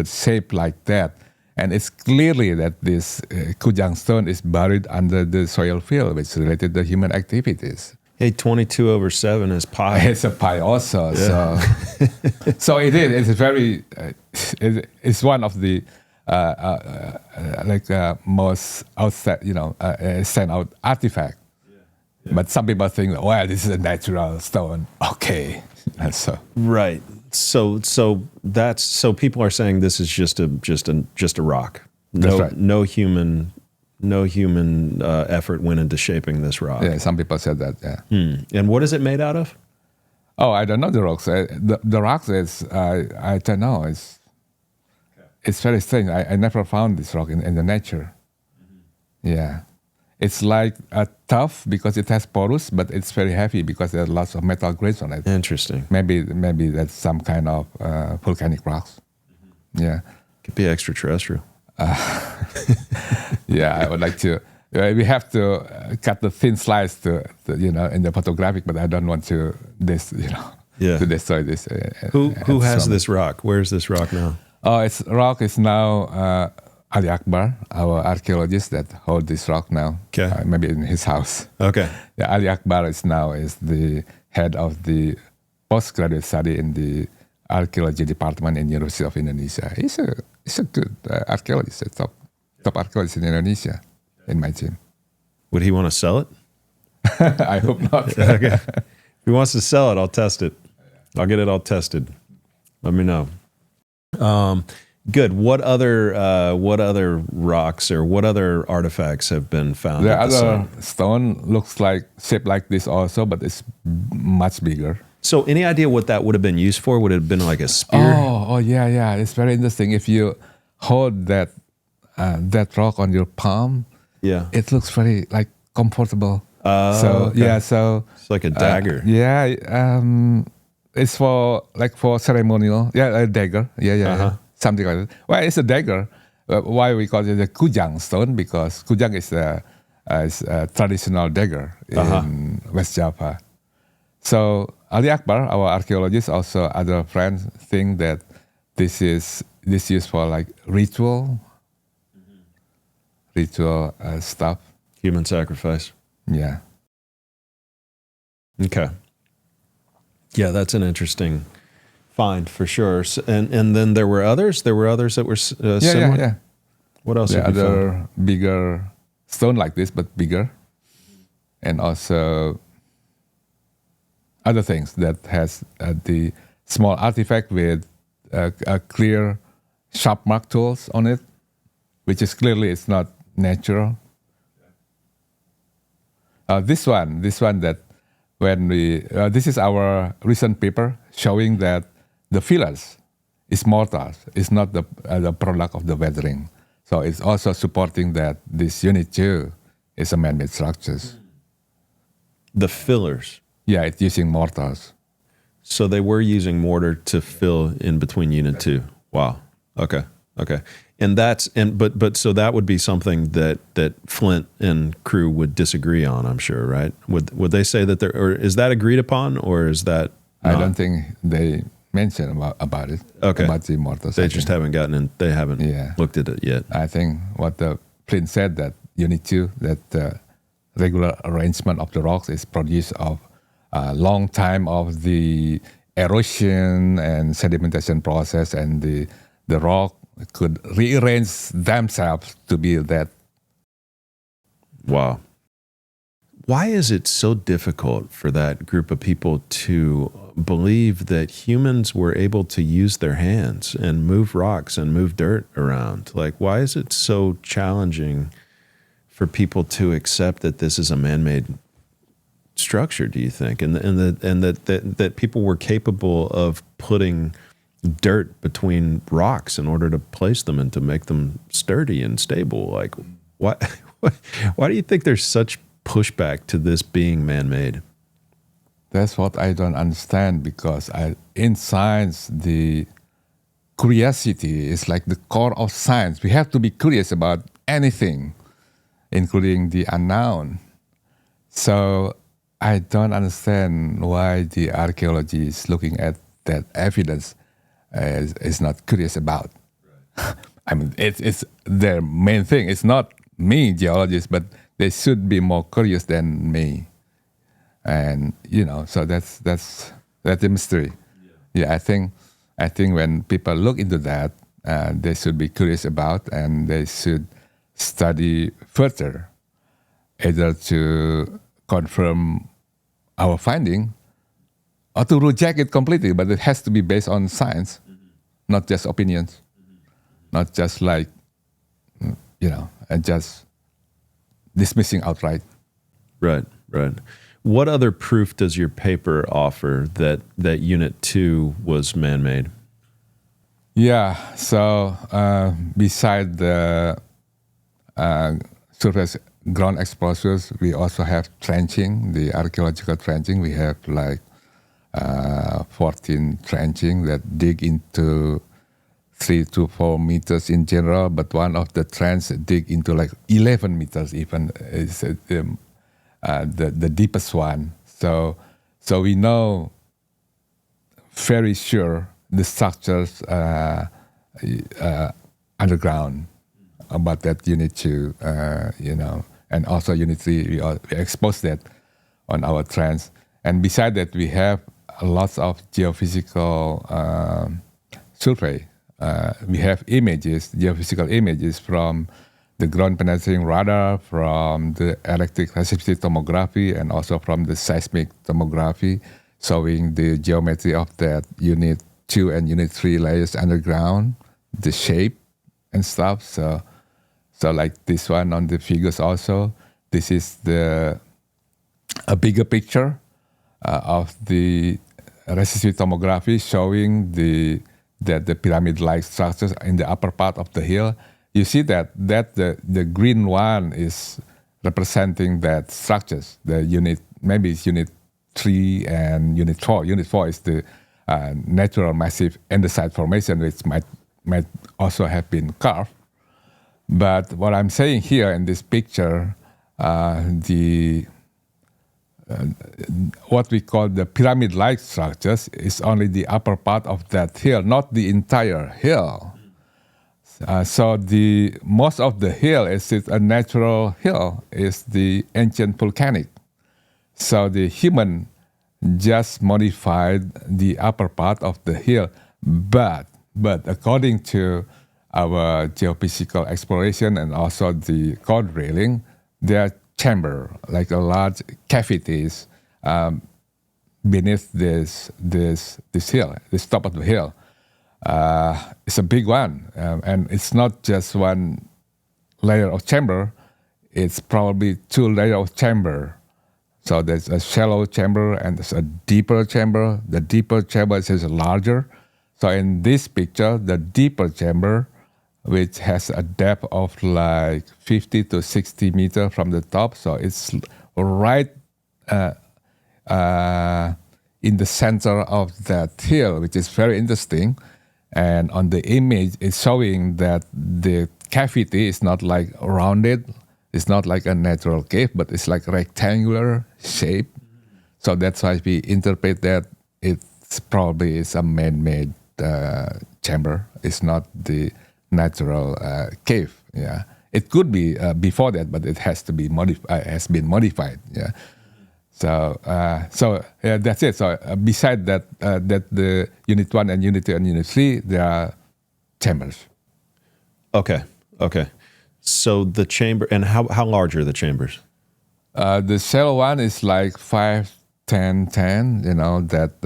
shape like that. And it's clearly that this Kujang stone is buried under the soil field, which is related to human activities. Hey, 22/7 is pi. It's a pi also. Yeah. So it is. It's very. It's one of the most stand out artifact. Yeah. But some people think, well, this is a natural stone. Okay, so right. So people are saying this is just a rock. That's right. No human effort went into shaping this rock. Yeah, some people said that. Yeah. And what is it made out of? Oh, I don't know the rocks. The rocks is I don't know. It's very strange. I never found this rock in the nature. Mm-hmm. Yeah, it's like tough because it has porous, but it's very heavy because there's lots of metal grains on it. Interesting. Maybe that's some kind of volcanic rocks. Mm-hmm. Yeah, could be extraterrestrial. Yeah, I would like to. We have to cut the thin slice to in the photographic, but I don't want to to destroy this. Who has this rock? Where's this rock now? Oh, rock is now Ali Akbar, our archaeologist that holds this rock now. Okay, maybe in his house. Okay. Yeah, Ali Akbar is the head of the postgraduate study in the archaeology department in University of Indonesia. He's a good archaeologist, a top archaeologist in Indonesia, in my team. Would he want to sell it? I hope not. Okay. If he wants to sell it, I'll test it. I'll get it all tested. Let me know. Good. What other rocks or what other artifacts have been found The at the other site? stone looks like shaped like this also, but it's much bigger. So, any idea what that would have been used for? Would it have been like a spear? Yeah. It's very interesting. If you hold that rock on your palm, Yeah. it looks very like comfortable. Okay. So It's like a dagger. it's for ceremonial. Yeah, a dagger. Yeah. Something like that. Well, it's a dagger. Why we call it a kujang stone? Because kujang is a traditional dagger in West Java. So Ali Akbar, our archaeologist, also other friends think that this is used for like ritual stuff. Human sacrifice. Yeah. Okay. Yeah, that's an interesting find for sure. And then there were others. There were others that were similar. Yeah. What else? The have you found? other bigger stone like this, but bigger, and also other things that has the small artifact with a clear sharp mark tools on it, which is clearly it's not natural. This one that when this is our recent paper showing that the fillers is mortars, it's not the product of the weathering. So it's also supporting that this unit 2 is a man-made structures. The fillers. Yeah, it's using mortars. So they were using mortar to fill in between unit 2. Wow. Okay. And but so that would be something that Flint and crew would disagree on, I'm sure, right? Would they say that or is that agreed upon, or is that not? I don't think they mentioned about it. Okay. About the mortars. They just haven't gotten in. They haven't Yeah. looked at it yet. I think what the Flint said that unit 2, that the regular arrangement of the rocks is produced of a long time of the erosion and sedimentation process, and the rock could rearrange themselves to be that. Wow. Why is it so difficult for that group of people to believe that humans were able to use their hands and move rocks and move dirt around? Like, why is it so challenging for people to accept that this is a man-made structure, do you think? And that people were capable of putting dirt between rocks in order to place them and to make them sturdy and stable? Like, why do you think there's such pushback to this being man-made? That's what I don't understand, because in science, the curiosity is like the core of science. We have to be curious about anything, including the unknown. So I don't understand why the archaeology is looking at that evidence is not curious about. Right. I mean, it's their main thing. It's not me, geologist, but they should be more curious than me. And so that's the mystery. Yeah, I think when people look into that, they should be curious about, and they should study further, either to confirm our finding or to reject it completely. But it has to be based on science, not just opinions, not just like and just dismissing outright. Right. What other proof does your paper offer that Unit 2 was man-made? Yeah, so beside the surface ground exposures, we also have trenching, the archaeological trenching. We have like 14 trenching that dig into 3 to 4 meters in general, but one of the trends dig into like 11 meters even, is the deepest one. So we know very sure the structures underground about that Unit 2, and also Unit 3, we expose that on our trends. And beside that, we have lots of geophysical survey. We have images, geophysical images from the ground penetrating radar, from the electric resistivity tomography, and also from the seismic tomography, showing the geometry of that Unit 2 and Unit 3 layers underground, the shape and stuff. So like this one on the figures also. This is a bigger picture of the resistive tomography showing that the pyramid-like structures in the upper part of the hill. You see that the green one is representing that structures. The unit, maybe it's unit 3 and unit 4. Unit 4 is the natural massive andesite formation, which might also have been carved. But what I'm saying here in this picture, what we call the pyramid-like structures is only the upper part of that hill, not the entire hill. So the most of the hill is a natural hill, is the ancient volcanic. So the human just modified the upper part of the hill, but according to our geophysical exploration and also the core drilling, there are chamber, like a large cavities beneath this hill, this top of the hill. It's a big one, and it's not just one layer of chamber. It's probably 2 layers of chamber. So there's a shallow chamber and there's a deeper chamber. The deeper chamber is larger. So in this picture, the deeper chamber, which has a depth of like 50 to 60 meters from the top. So it's right in the center of that hill, which is very interesting. And on the image, it's showing that the cavity is not like rounded. It's not like a natural cave, but it's like rectangular shape. So that's why we interpret that it's probably is a man-made chamber. It's not the natural cave. Yeah, it could be before that, but it has to be has been modified. Yeah. So yeah, that's it. So beside that, that the unit 1 and unit 2 and unit 3, there are chambers. Okay. So the chamber, and how large are the chambers? The shallow one is like 5, 10, 10. You know, that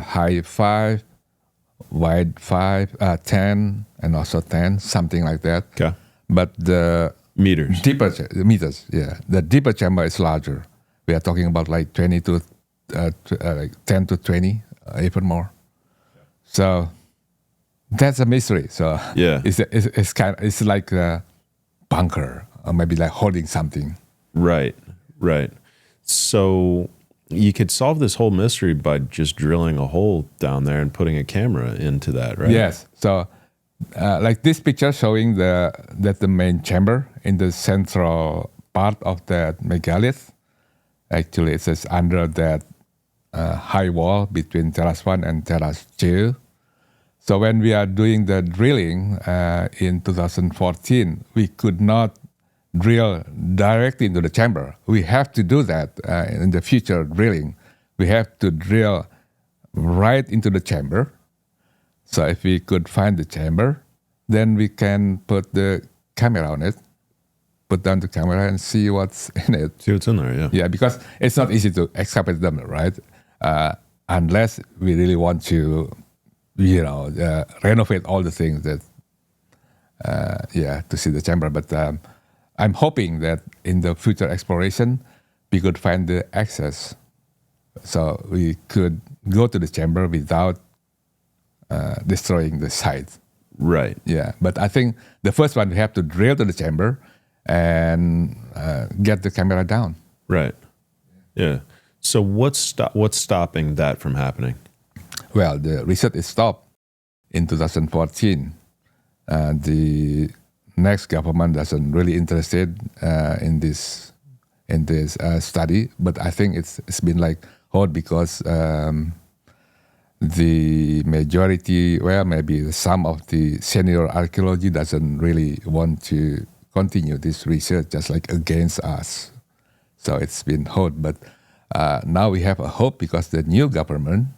high 5, wide 5, 10, and also 10, something like that. Okay. But the meters, meters, yeah. The deeper chamber is larger. We are talking about like 20 to like 10 to 20, even more. So that's a mystery. So yeah, it's like a bunker, or maybe like holding something. Right. So you could solve this whole mystery by just drilling a hole down there and putting a camera into that, right? Yes. So like this picture showing that the main chamber in the central part of that megalith. Actually, it's just under that high wall between terrace 1 and terrace 2. So when we are doing the drilling in 2014, we could not drill directly into the chamber. We have to do that in the future drilling. We have to drill right into the chamber. So if we could find the chamber, then we can put the camera on it, put down the camera and see what's in it. See what's in there, yeah. Yeah, because it's not easy to excavate them, right? Unless we really want to, renovate all the things that, to see the chamber. But I'm hoping that in the future exploration, we could find the access. So we could go to the chamber without destroying the site. Right. Yeah, but I think the first one, we have to drill to the chamber and get the camera down. Right. Yeah. So what's stopping that from happening? Well, the research is stopped in 2014. The next government doesn't really interested in this study, but I think it's been like hard because the majority, well, maybe some of the senior archaeology doesn't really want to continue this research, just like against us. So it's been hard, but now we have a hope because the new government,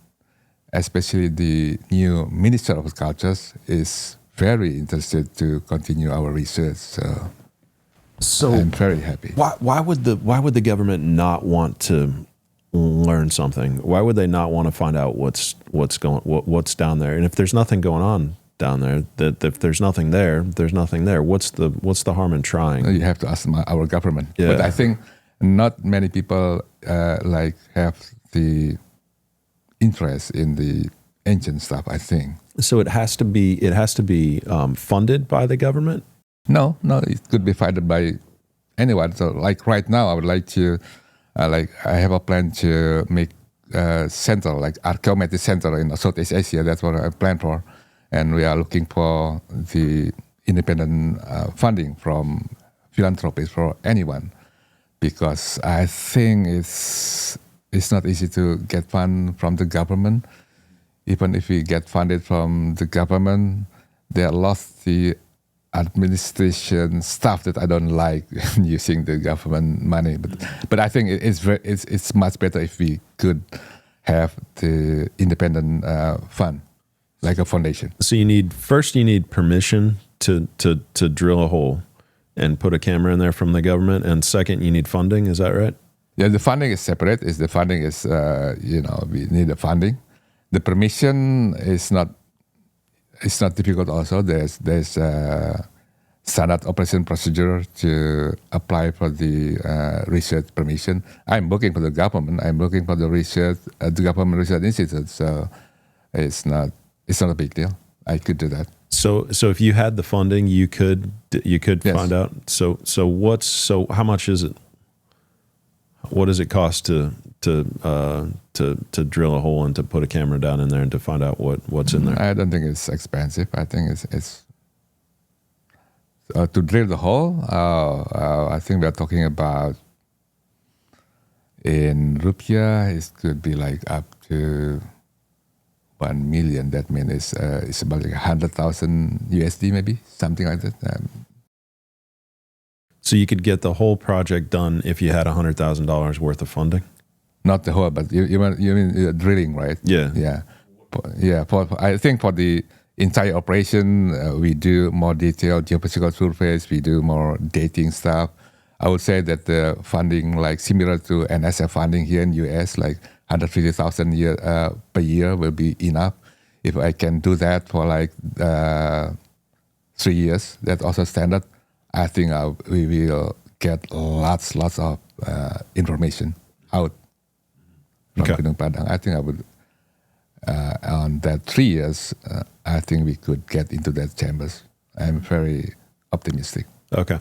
especially the new Minister of Culture, is very interested to continue our research. So I'm very happy. Why would the government not want to learn something? Why would they not want to find out what's down there? And if there's nothing going on, down there. That if there's nothing there, there's nothing there. What's the harm in trying? You have to ask our government. Yeah. But I think not many people have the interest in the ancient stuff, I think. So it has to be funded by the government? No, it could be funded by anyone. So like right now, I would like to, I have a plan to make a center, like archaeometry center in Southeast Asia. That's what I plan for. And we are looking for the independent funding from philanthropists for anyone, because I think it's not easy to get fund from the government. Even if we get funded from the government, there are lots of the administration stuff that I don't like using the government money. But I think it's much better if we could have the independent fund, like a foundation. So you need permission to drill a hole and put a camera in there from the government, and second, you need funding. Is that right? Yeah, the funding is separate. The funding is we need the funding. The permission is not. It's not difficult. Also, there's standard operation procedure to apply for the research permission. I'm working for the government. I'm working for the research, the government research institute. So it's not a big deal. I could do that. So if you had the funding, you could Yes. find out. So how much is it? What does it cost to drill a hole and to put a camera down in there and to find out what's in there? I don't think it's expensive. I think it's to drill the hole. I think we're talking about in rupiah. It could be like up to 1 million. That means it's about like 100,000 USD, maybe something like that. So you could get the whole project done if you had $100,000 worth of funding? Not the whole, but you mean drilling, right? Yeah. Yeah. I think for the entire operation, we do more detailed geophysical surveys. We do more dating stuff. I would say that the funding, like similar to NSF funding here in US, like 150,000 per year will be enough. If I can do that for like 3 years, that's also standard. I think we will get lots of information out from Gunung Padang. I think I would, on that 3 years, I think we could get into that chambers. I'm very optimistic. Okay.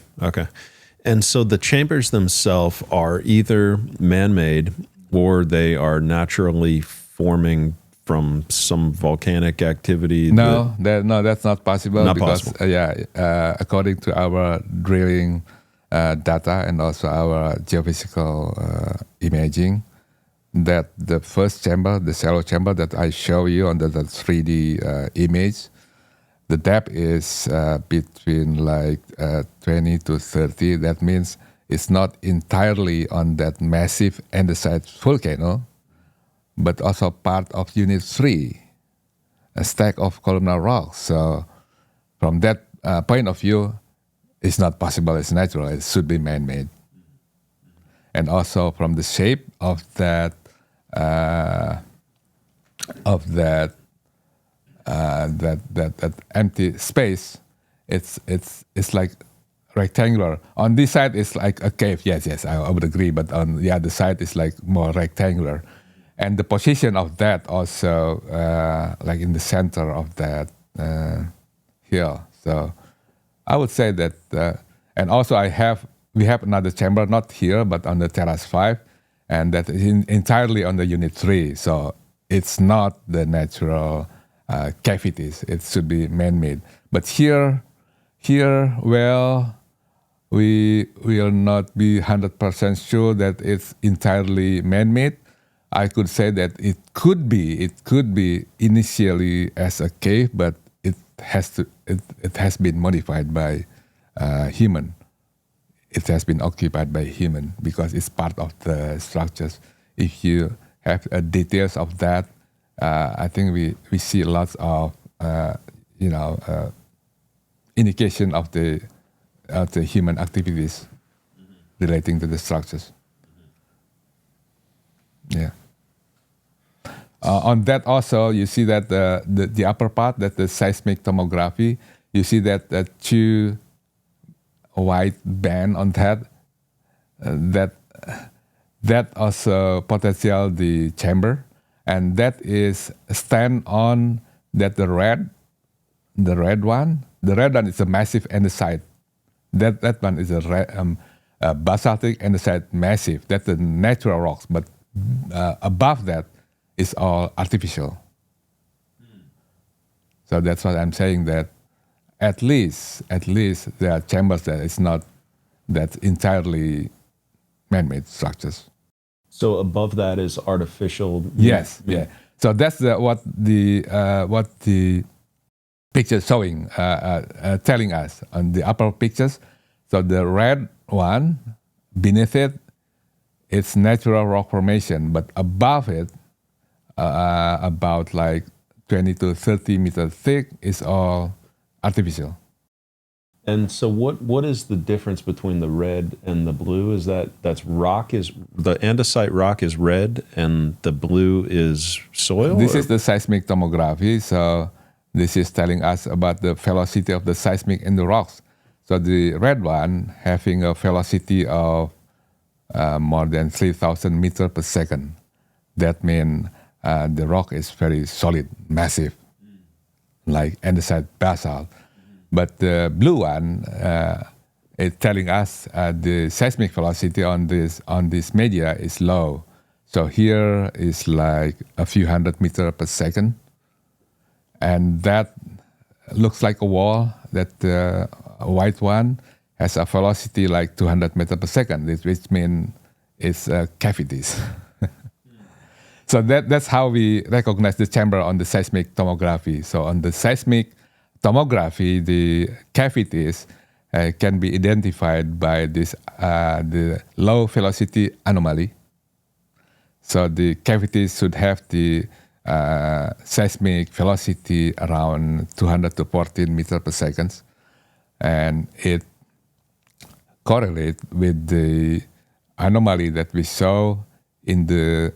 And so the chambers themselves are either man-made or they are naturally forming from some volcanic activity? No, that's not possible. Not because, possible. According to our drilling data and also our geophysical imaging, that the first chamber, the shallow chamber that I show you on the 3D image, the depth is between like 20 to 30. That means it's not entirely on that massive andesite volcano, but also part of Unit 3, a stack of columnar rocks. So from that point of view, it's not possible, it's natural, it should be man-made. And also from the shape of that empty space, it's like rectangular. On this side, it's like a cave. Yes, I would agree. But on the other side, it's like more rectangular. And the position of that also, like in the center of that hill. So I would say that, and also we have another chamber, not here, but on the Terrace 5, and that is entirely on the Unit 3. So it's not the natural cavities. It should be man-made. But here, well, we will not be 100% sure that it's entirely man-made. I could say that it could be initially as a cave, but it has been modified by human. It has been occupied by human because it's part of the structures. If you have details of that, I think we see lots of indication of the human activities relating to the structures. Yeah. On that also, you see that the upper part, that the seismic tomography, you see that the two white band on that, that also potential the chamber, and that is stand on that the red one. The red one is a massive andesite. That one is a basaltic andesite massive. That's the natural rocks, but above that is all artificial. So that's what I'm saying, that at least there are chambers that is not that entirely man-made structures. So above that is artificial. Yes, yeah. So that's what the picture showing, telling us on the upper pictures. So the red one, beneath it, it's natural rock formation, but above it, about like 20 to 30 meters thick, is all artificial. And so what is the difference between the red and the blue? Is that's rock, is the andesite rock is red and the blue is soil? This is the seismic tomography. So this is telling us about the velocity of the seismic in the rocks. So the red one having a velocity of more than 3,000 meters per second. That means the rock is very solid, massive, like andesite basalt. But the blue one is telling us the seismic velocity on this media is low. So here is like a few hundred meters per second. And that looks like a wall. That the white one has a velocity like 200 meters per second, which means it's cavities. So that's how we recognize the chamber on the seismic tomography. So on the seismic tomography, the cavities can be identified by this the low velocity anomaly. So the cavities should have the seismic velocity around 200 to 14 meters per second, and it correlates with the anomaly that we saw in the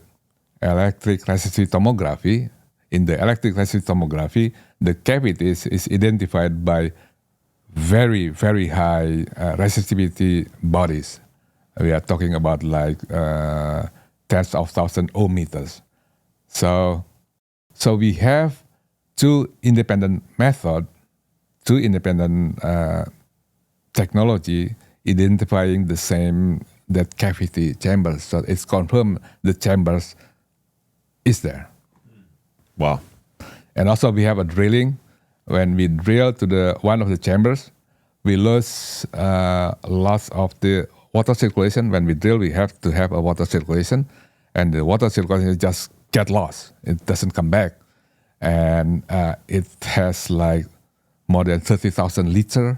electric resistive tomography. In the electric resistive tomography, the cavities is identified by very, very high resistivity bodies. We are talking about like tens of thousand ohm meters. So we have two independent methods, two independent technology identifying the same, that cavity chambers. So it's confirmed the chambers is there. Wow. And also we have a drilling. When we drill to the one of the chambers, we lose lots of the water circulation. When we drill, we have to have a water circulation, and the water circulation just get lost. It doesn't come back. And it has like more than 30,000 liters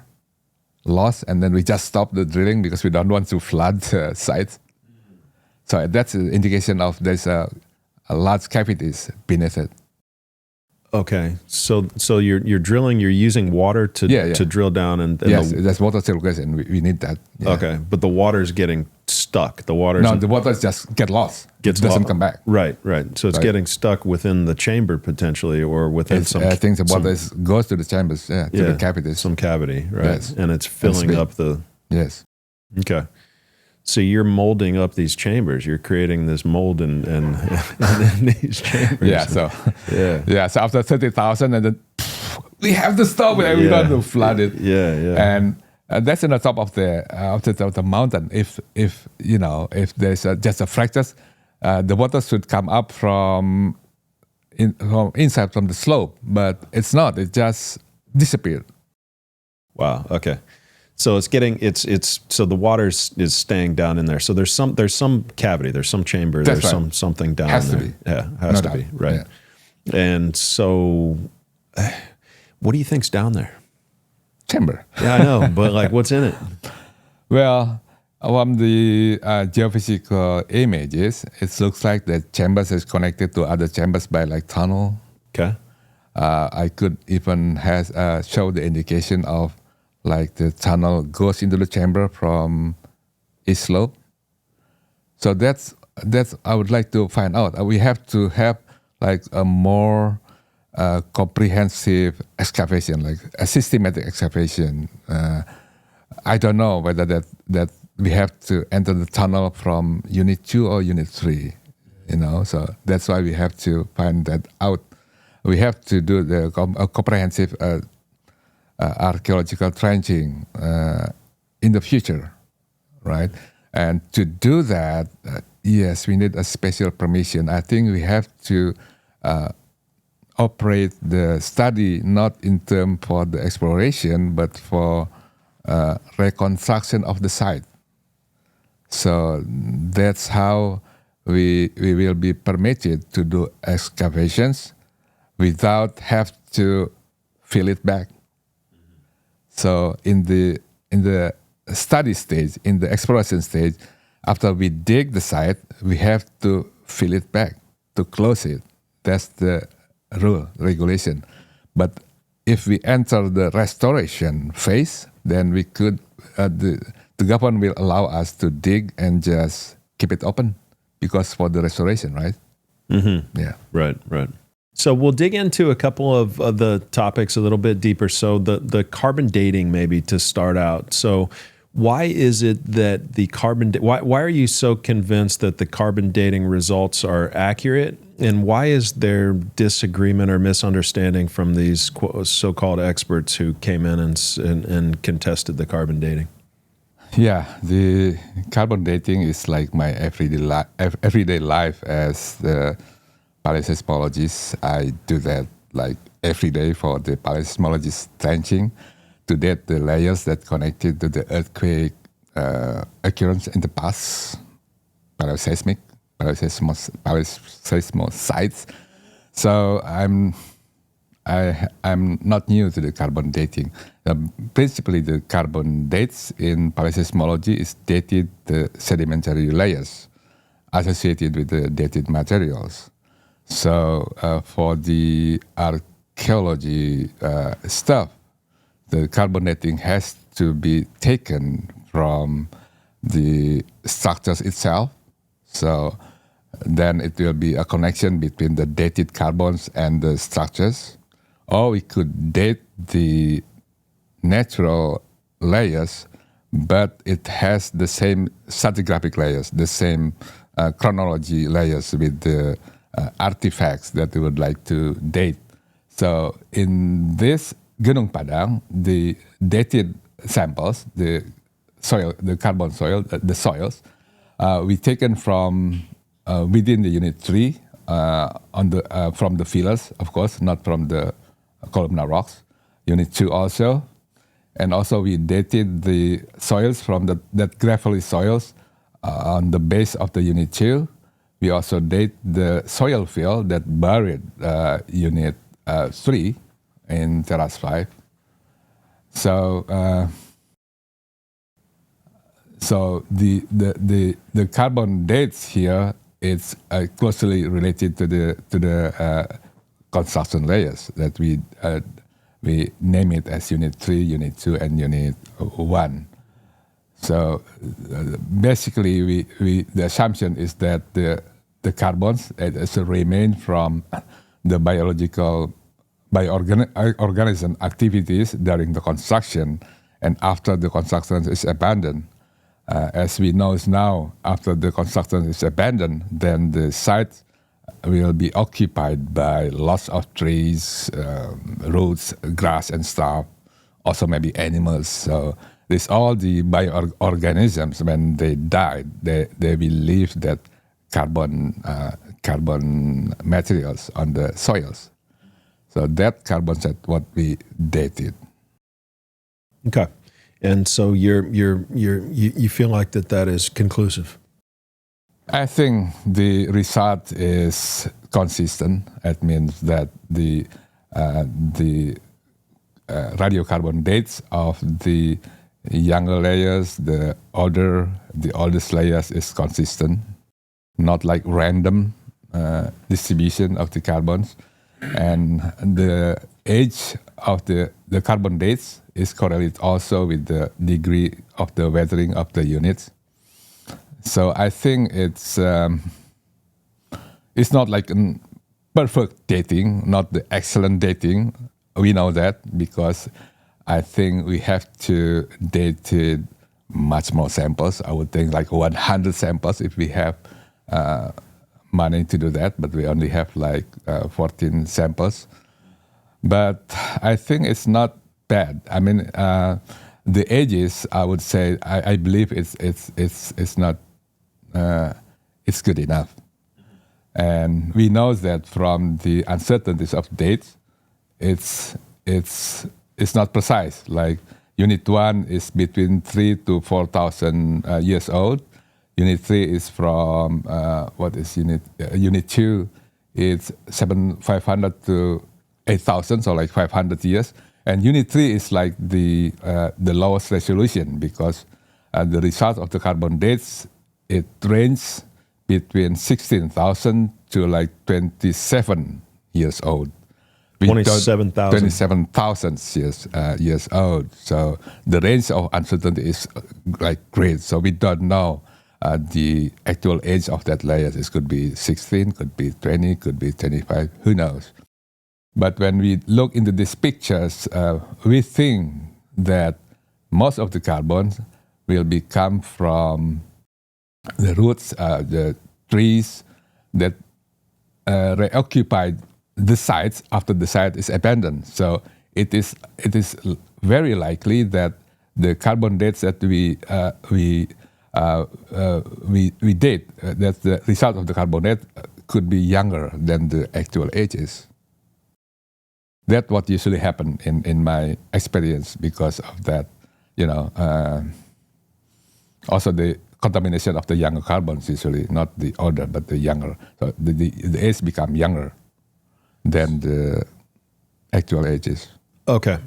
loss, and then we just stop the drilling because we don't want to flood the site. So that's an indication of there's a large cavities beneath it. Okay, so you're drilling. You're using water to drill down, and yes, that's water circulation. We need that. Yeah. Okay, but the water's getting stuck. The water just get lost. It doesn't come back. Right. So it's getting stuck within the chamber potentially, or within some. I think the water goes to the chambers, to the cavities. Some cavity, right? Yes. And it's filling up the. Yes. Okay. So you're molding up these chambers. You're creating this mold in these chambers. Yeah. So So after 30,000, and then we have to stop it. We don't want to flood it. Yeah. And that's in the top of the mountain. If there's just a fractures, the water should come up from inside from the slope, but it's not. It just disappeared. Wow. Okay. So so the water is staying down in there. So there's some cavity, there's some chamber, that's there's right. something down has there. To be. Yeah, has to be, right. Yeah. And so what do you think's down there? Chamber. Yeah, I know, but like what's in it? Well, from the geophysical images, it looks like the chambers is connected to other chambers by like tunnel. Okay. I could even show the indication of like the tunnel goes into the chamber from east slope. So that's I would like to find out. We have to have like a more comprehensive excavation, like a systematic excavation. I don't know whether that we have to enter the tunnel from Unit 2 or Unit 3, so that's why we have to find that out. We have to do a comprehensive archaeological trenching in the future, right? And to do that, yes, we need a special permission. I think we have to operate the study not in terms for the exploration, but for reconstruction of the site. So that's how we will be permitted to do excavations without have to fill it back. So in the study stage, in the exploration stage, after we dig the site, we have to fill it back, to close it. That's the regulation. But if we enter the restoration phase, then we could, the government will allow us to dig and just keep it open because for the restoration, right? Mm-hmm. Yeah. Right. So we'll dig into a couple of the topics a little bit deeper. So the carbon dating, maybe to start out. So why is it that the why are you so convinced that the carbon dating results are accurate? And why is there disagreement or misunderstanding from these so-called experts who came in and contested the carbon dating? Yeah, the carbon dating is like my everyday life as the paleoseismologist. I do that like every day for the paleoseismologist trenching to date the layers that connected to the earthquake occurrence in the past, paleoseismal sites. So I'm not new to the carbon dating. Principally, the carbon dates in paleoseismology is dated the sedimentary layers associated with the dated materials. So for the archaeology stuff, the carbon dating has to be taken from the structures itself. So then it will be a connection between the dated carbons and the structures. Or we could date the natural layers, but it has the same stratigraphic layers, the same chronology layers with the artifacts that we would like to date. So in this Gunung Padang, the dated samples, the soil, the carbon soil, the soils, we taken from within the Unit 3 from the fillers, of course, not from the columnar rocks. Unit 2 also. And also we dated the soils from that gravelly soils on the base of the Unit 2. We also date the soil fill that buried Unit 3 in Terrace 5. So the carbon dates here, it's closely related to the construction layers that we name it as Unit 3, Unit 2, and Unit 1. So basically, the assumption is that the carbons remain from the organism activities during the construction and after the construction is abandoned. As we know now, after the construction is abandoned, then the site will be occupied by lots of trees, roots, grass, and stuff. Also, maybe animals. So, this all the bioorganisms. When they die, they will leave that carbon materials on the soils. So that carbon set what we dated. Okay, and so you feel like that is conclusive. I think the result is consistent. It means that the radiocarbon dates of the younger layers, the oldest layers is consistent, not like random distribution of the carbons. And the age of the carbon dates is correlated also with the degree of the weathering of the units. So I think it's not like perfect dating, not the excellent dating. We know that because I think we have to date much more samples. I would think like 100 samples if we have money to do that, but we only have like 14 samples. But I think it's not bad. I mean, the ages, I would say, I believe it's not, it's good enough. And we know that from the uncertainties of dates, it's not precise. Like Unit 1 is between 3,000 to 4,000 years old. Unit 3 is from, what is Unit 2? It's 500 to 8,000, so like 500 years. And Unit 3 is like the lowest resolution because the result of the carbon dates, it ranges between 16,000 to like 27 years old. 27,000. 27,000 years old. So the range of uncertainty is like great. So we don't know the actual age of that layer. This could be 16, could be 20, could be 25, who knows. But when we look into these pictures, we think that most of the carbon will come from the roots, the trees that reoccupied the sites after the site is abandoned. So it is very likely that the carbon dates that we date, that the result of the carbon date could be younger than the actual ages. That's what usually happens in my experience because of that, also the contamination of the younger carbons usually, not the older, but the younger. So the age become younger than the actual ages. Okay.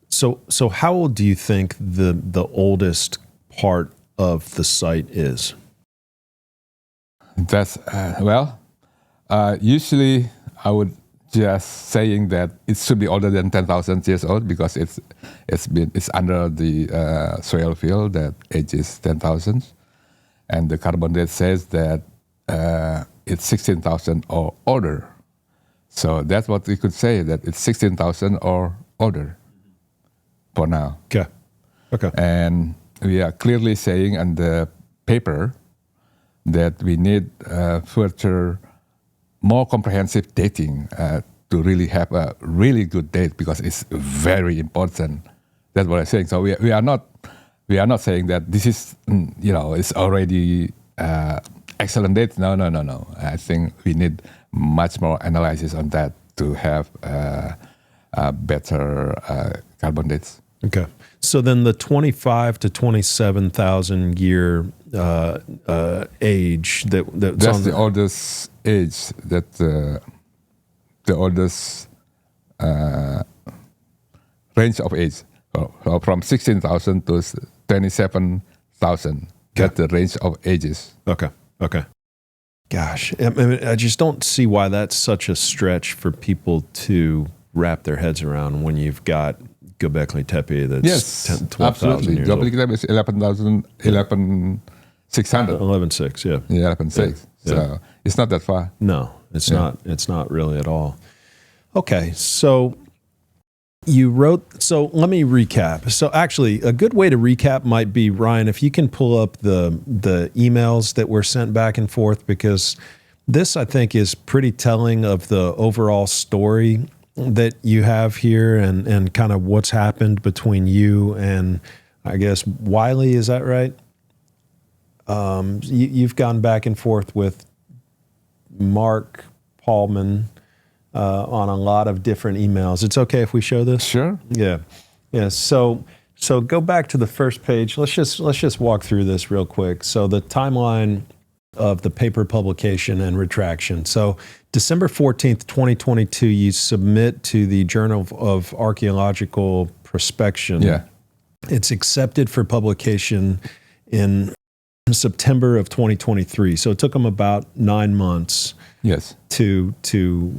So how old do you think the oldest part of the site is? That's, usually I would just saying that it should be older than 10,000 years old because it's under the soil field that ages 10,000, and the carbon date says that it's 16,000 or older. So that's what we could say, that it's 16,000 or older for now. Okay. And we are clearly saying in the paper that we need further more comprehensive dating to really have a really good date because it's very important. That's what I'm saying. So we are not saying that this is it's already excellent date. No. I think we need much more analysis on that to have better carbon dates. Okay. So then the 25 to 27,000 year age that's the oldest age, that the oldest range of age, so from 16,000 to 27,000. That's the range of ages. Okay. Gosh, I mean, I just don't see why that's such a stretch for people to wrap their heads around when you've got Göbekli Tepe that's 12,000 years old. Göbekli Tepe is 11,600. 11,600, yeah. Yeah, 11,600. Yeah. So it's not that far. No, it's not. It's not really at all. Okay, so you wrote. So let me recap. So actually, a good way to recap might be, Ryan, if you can pull up the emails that were sent back and forth, because this, I think, is pretty telling of the overall story that you have here and kind of what's happened between you and, I guess, Wiley. Is that right? You've gone back and forth with Mark Paulman on a lot of different emails. It's okay if we show this? Sure. Yeah. So go back to the first page. Let's just walk through this real quick. So the timeline of the paper publication and retraction. So December 14th, 2022, you submit to the Journal of Archaeological Prospection. Yeah. It's accepted for publication in September of 2023. So it took them about 9 months. Yes. To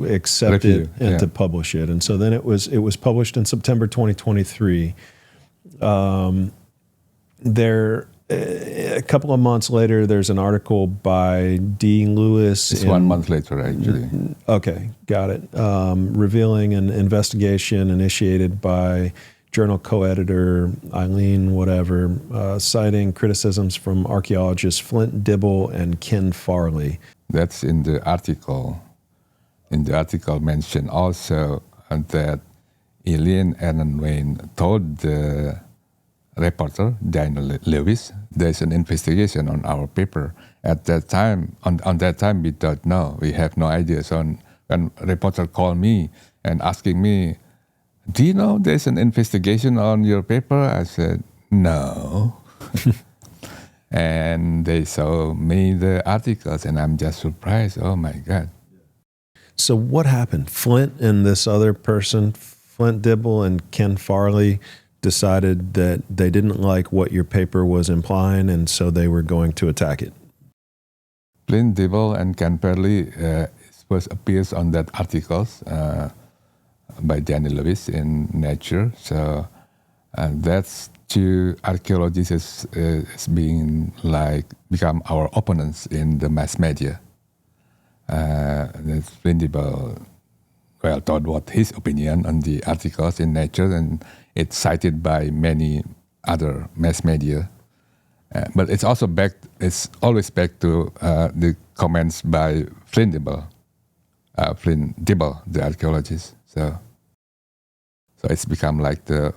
accept it and to publish it. And so then it was published in September 2023. a couple of months later, there's an article by D. Lewis. It's 1 month later, actually. Okay, got it. Revealing an investigation initiated by journal co-editor Eileen citing criticisms from archaeologists Flint Dibble and Ken Farley. That's in the article. In the article mentioned also that Eileen and Wayne told the reporter, Danny Lewis, there's an investigation on our paper. At that time, on that time, we don't know. We have no idea. So when a reporter called me and asking me, do you know there's an investigation on your paper? I said, no. And they saw me the articles, and I'm just surprised. Oh, my God. So what happened? Flint and this other person, Flint Dibble and Ken Farley, decided that they didn't like what your paper was implying, and so they were going to attack it. Flint Dibble and Ken Farley first appears on that articles by Danny Lewis in Nature. So that's two archaeologists is being become our opponents in the mass media. Flint Dibble told what his opinion on the articles in Nature, and it's cited by many other mass media. But it's also always back to the comments by Flint Dibble, the archaeologist. So it's become like the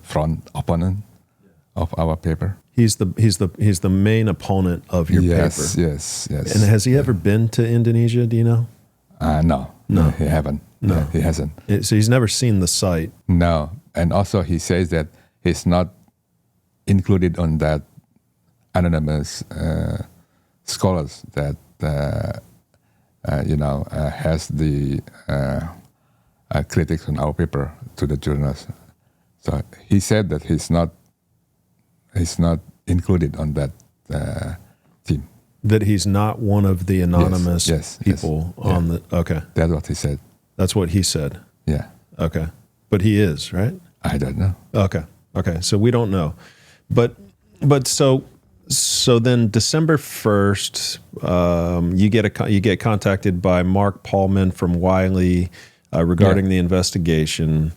front opponent of our paper. He's the main opponent of your paper. Yes. And has he ever been to Indonesia? Do you know? No, he haven't. No, he hasn't. So he's never seen the site. No, and also he says that he's not included on that anonymous scholars that has the critics on our paper to the journals. So he said that he's not included on that team. That he's not one of the anonymous people on the. Okay, that's what he said. That's what he said. Yeah. Okay, but he is, right? I don't know. Okay. So we don't know, but so then December 1st, you get contacted by Mark Paulman from Wiley regarding the investigation.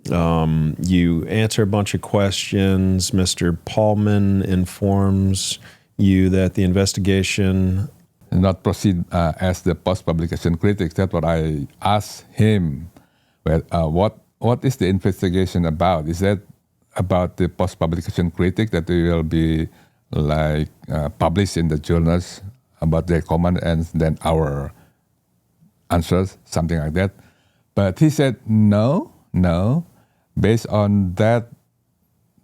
You answer a bunch of questions. Mr. Paulman informs you that the investigation not proceed as the post-publication critics. That's what I asked him. Well, what is the investigation about? Is that about the post-publication critic that they will be published in the journals about their comment and then our answers, something like that? But he said no. Based on that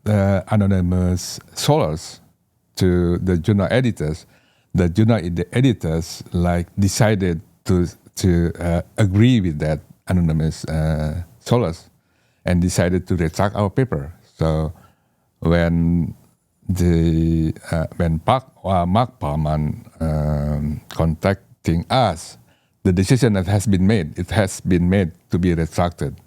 anonymous source to the journal editors, the journal editors decided to agree with that anonymous source and decided to retract our paper. So when Mark Paulman contacting us, the decision that has been made, it has been made to be retracted,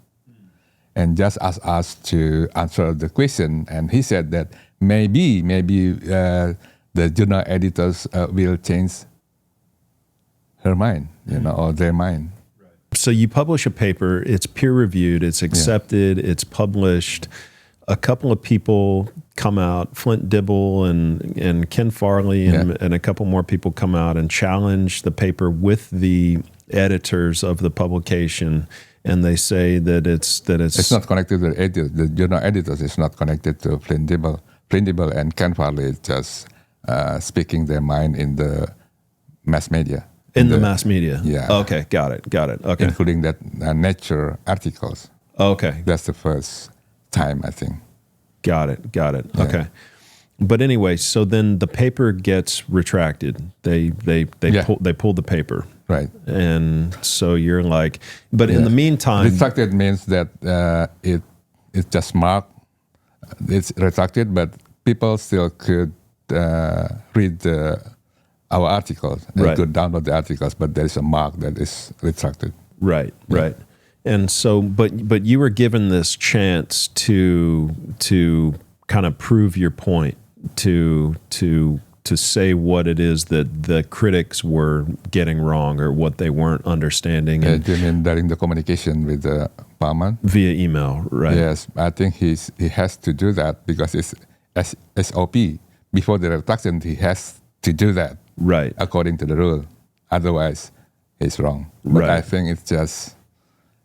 and just asked us to answer the question. And he said that maybe the journal editors will change her mind, or their mind. So you publish a paper, it's peer-reviewed, it's accepted, it's published. A couple of people come out, Flint Dibble and Ken Farley and a couple more people come out and challenge the paper with the editors of the publication, and they say that it's not connected to the editors. The journal editors is not connected to Flint Dibble. Flint Dibble and Ken Farley is just speaking their mind in the mass media. In the mass media? Yeah. Okay, got it. Okay. Including that Nature articles. Okay. That's the first time, I think. Got it. Yeah. Okay. But anyway, so then the paper gets retracted. They pull the paper. Right. And so you're like, but in the meantime... Retracted means that it's just marked, it's retracted, but people still could read our articles and could download the articles, but there is a mark that is retracted. Right. And so, but you were given this chance to kind of prove your point to say what it is that the critics were getting wrong or what they weren't understanding. Do you mean during the communication with the Paman? Via email, right? Yes, I think he has to do that because it's SOP. Before the retraction, he has to do that. Right. According to the rule. Otherwise, he's wrong. But Right. I think it's just,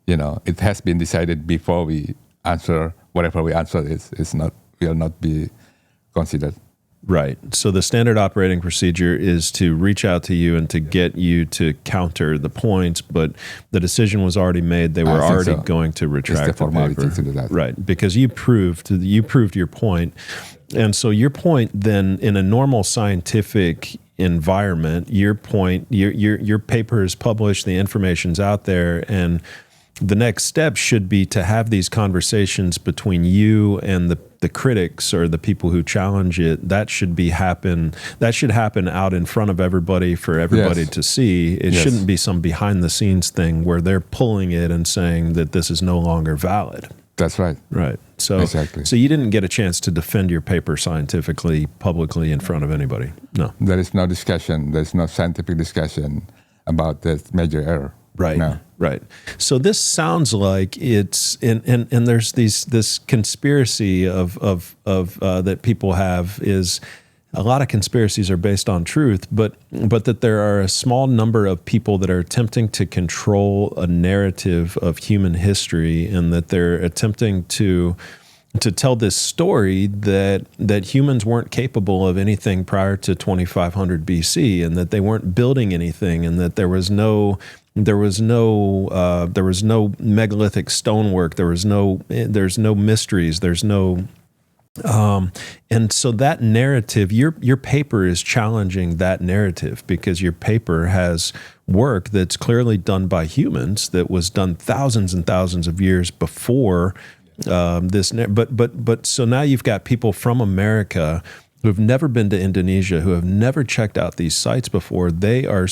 it has been decided before we answer, whatever we answer will not be considered. Right. So the standard operating procedure is to reach out to you and to get you to counter the points, but the decision was already made. They were already going to retract it's the formality paper. to do that. Right. Because you proved your point. And so your point then in a normal scientific environment, your paper is published, the information's out there, and the next step should be to have these conversations between you and the critics or the people who challenge it. That should happen out in front of everybody for everybody to see. It shouldn't be some behind the scenes thing where they're pulling it and saying that this is no longer valid. That's right. Right. So, exactly. So you didn't get a chance to defend your paper scientifically, publicly in front of anybody. No. There is no discussion. There's no scientific discussion about that major error. Right. No. Right. So this sounds like it's and there's this conspiracy of that people have is a lot of conspiracies are based on truth, but that there are a small number of people that are attempting to control a narrative of human history, and that they're attempting to tell this story that humans weren't capable of anything prior to 2500 BC, and that they weren't building anything, and that there was no megalithic stonework, there's no mysteries, there's no and so that narrative, your paper is challenging that narrative, because your paper has work that's clearly done by humans that was done thousands and thousands of years before this. But so now you've got people from America who have never been to Indonesia, who have never checked out these sites before. They're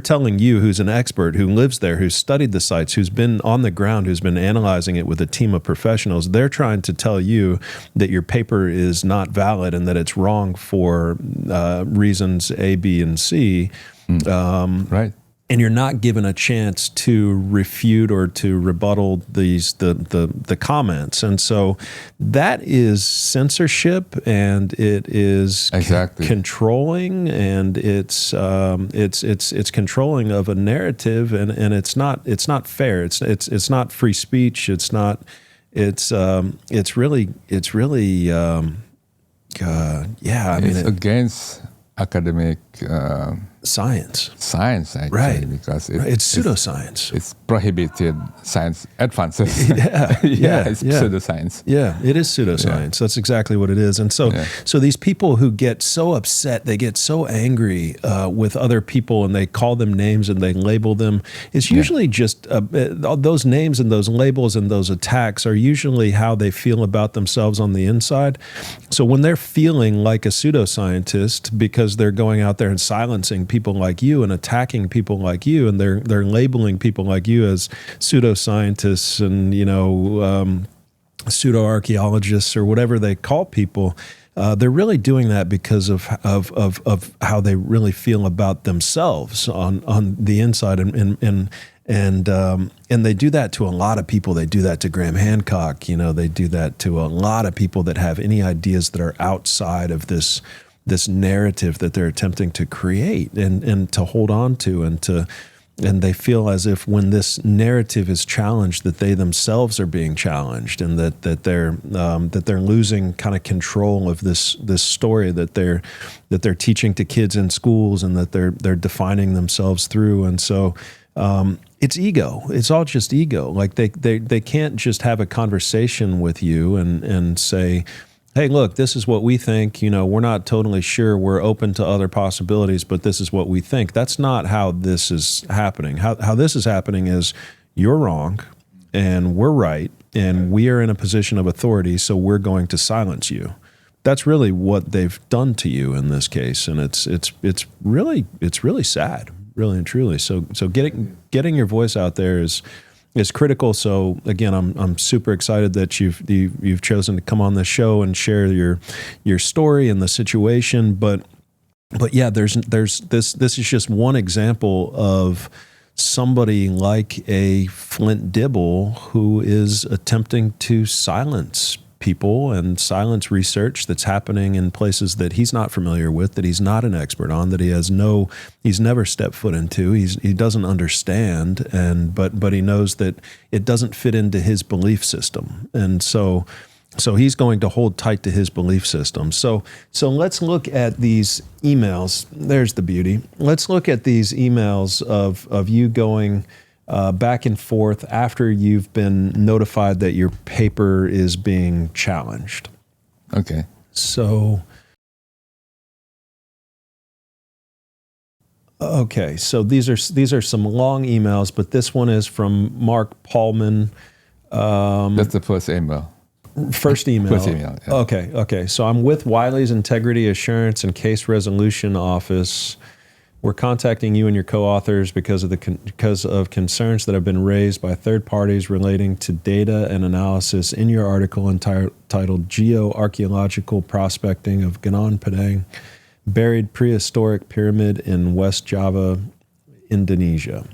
telling you, who's an expert, who lives there, who's studied the sites, who's been on the ground, who's been analyzing it with a team of professionals. They're trying to tell you that your paper is not valid and that it's wrong for reasons A, B, and C. Right. And you're not given a chance to refute or to rebuttal the comments, and so that is censorship, and it is controlling, and it's controlling of a narrative, and it's not fair. It's not free speech. It's really it's against academic science, actually, right? Because it's pseudoscience. It's prohibited science advances. It's pseudoscience. Yeah, it is pseudoscience. That's exactly what it is. And so these people who get so upset, they get so angry with other people, and they call them names and they label them. It's usually just those names and those labels and those attacks are usually how they feel about themselves on the inside. So when they're feeling like a pseudoscientist because they're going out there and silencing people like you and attacking people like you, and they're labeling people like you as pseudoscientists and pseudo-archaeologists or whatever they call people, they're really doing that because of how they really feel about themselves on the inside, and they do that to a lot of people. They do that to Graham Hancock. They do that to a lot of people that have any ideas that are outside of this narrative that they're attempting to create and to hold on to, and they feel as if when this narrative is challenged, that they themselves are being challenged, and that they're losing kind of control of this story that they're teaching to kids in schools, and that they're defining themselves through. And so it's ego. It's all just ego. Like they can't just have a conversation with you and say, hey, look, this is what we think. We're not totally sure. We're open to other possibilities, but this is what we think. That's not how this is happening. How this is happening is you're wrong and we're right, and we are in a position of authority, so we're going to silence you. That's really what they've done to you in this case, and it's really sad, really and truly. So getting your voice out there is is critical. So again, I'm super excited that you've chosen to come on the show and share your story and the situation. But yeah, there's this is just one example of somebody like a Flint Dibble who is attempting to silence people and silence research that's happening in places that he's not familiar with, that he's not an expert on, that he's never stepped foot into, he doesn't understand, but he knows that it doesn't fit into his belief system. And so he's going to hold tight to his belief system. So let's look at these emails. There's the beauty. Let's look at these emails of you going back and forth after you've been notified that your paper is being challenged. Okay. So these are some long emails, but this one is from Mark Paulman. That's the first email. First email. First email. Yeah. Okay. So I'm with Wiley's Integrity Assurance and Case Resolution Office. We're contacting you and your co-authors because of concerns that have been raised by third parties relating to data and analysis in your article entitled Geoarchaeological Prospecting of Gunung Padang, Buried Prehistoric Pyramid in West Java, Indonesia.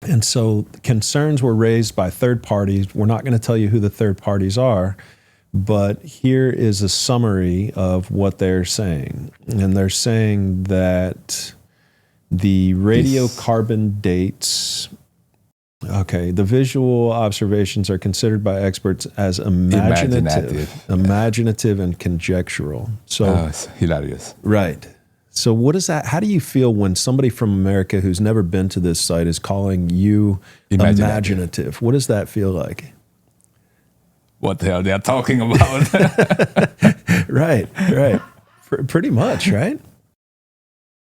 And so concerns were raised by third parties. We're not going to tell you who the third parties are, but here is a summary of what they're saying. And they're saying that the radiocarbon dates, the visual observations are considered by experts as imaginative and conjectural. So it's hilarious. Right. So what is that? How do you feel when somebody from America who's never been to this site is calling you imaginative? What does that feel like? What the hell they are talking about? Right. Pretty much, right?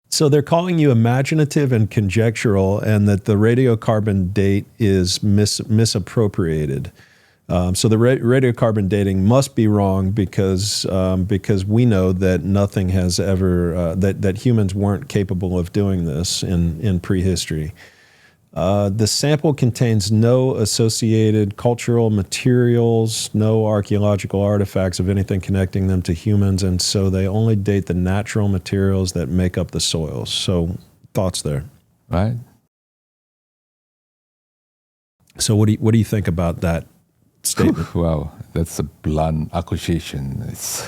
So they're calling you imaginative and conjectural, and that the radiocarbon date is misappropriated. So the radiocarbon dating must be wrong because we know that nothing has ever that humans weren't capable of doing this in prehistory. The sample contains no associated cultural materials, no archaeological artifacts of anything connecting them to humans, and so they only date the natural materials that make up the soils. So, thoughts there? Right. So, what do you think about that statement? Well, that's a blunt accusation. It's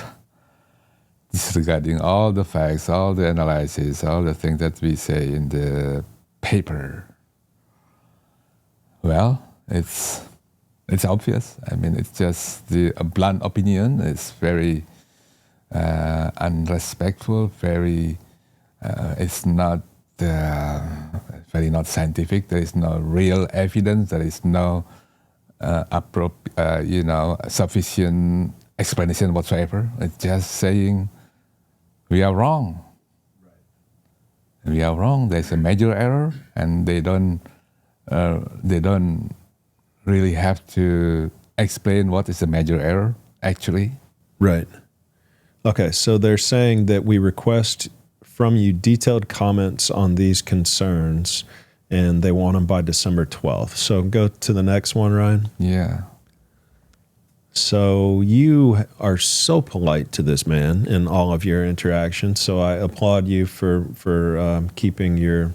disregarding all the facts, all the analysis, all the things that we say in the paper. Well, it's obvious. I mean, it's just a blunt opinion. It's very unrespectful. It's not very not scientific. There is no real evidence. There is no sufficient explanation whatsoever. It's just saying we are wrong. Right. We are wrong. There's a major error, and they don't really have to explain what is a major error, actually. Right. Okay, so they're saying that we request from you detailed comments on these concerns, and they want them by December 12th. So go to the next one, Ryan. Yeah. So you are so polite to this man in all of your interactions, so I applaud you for keeping your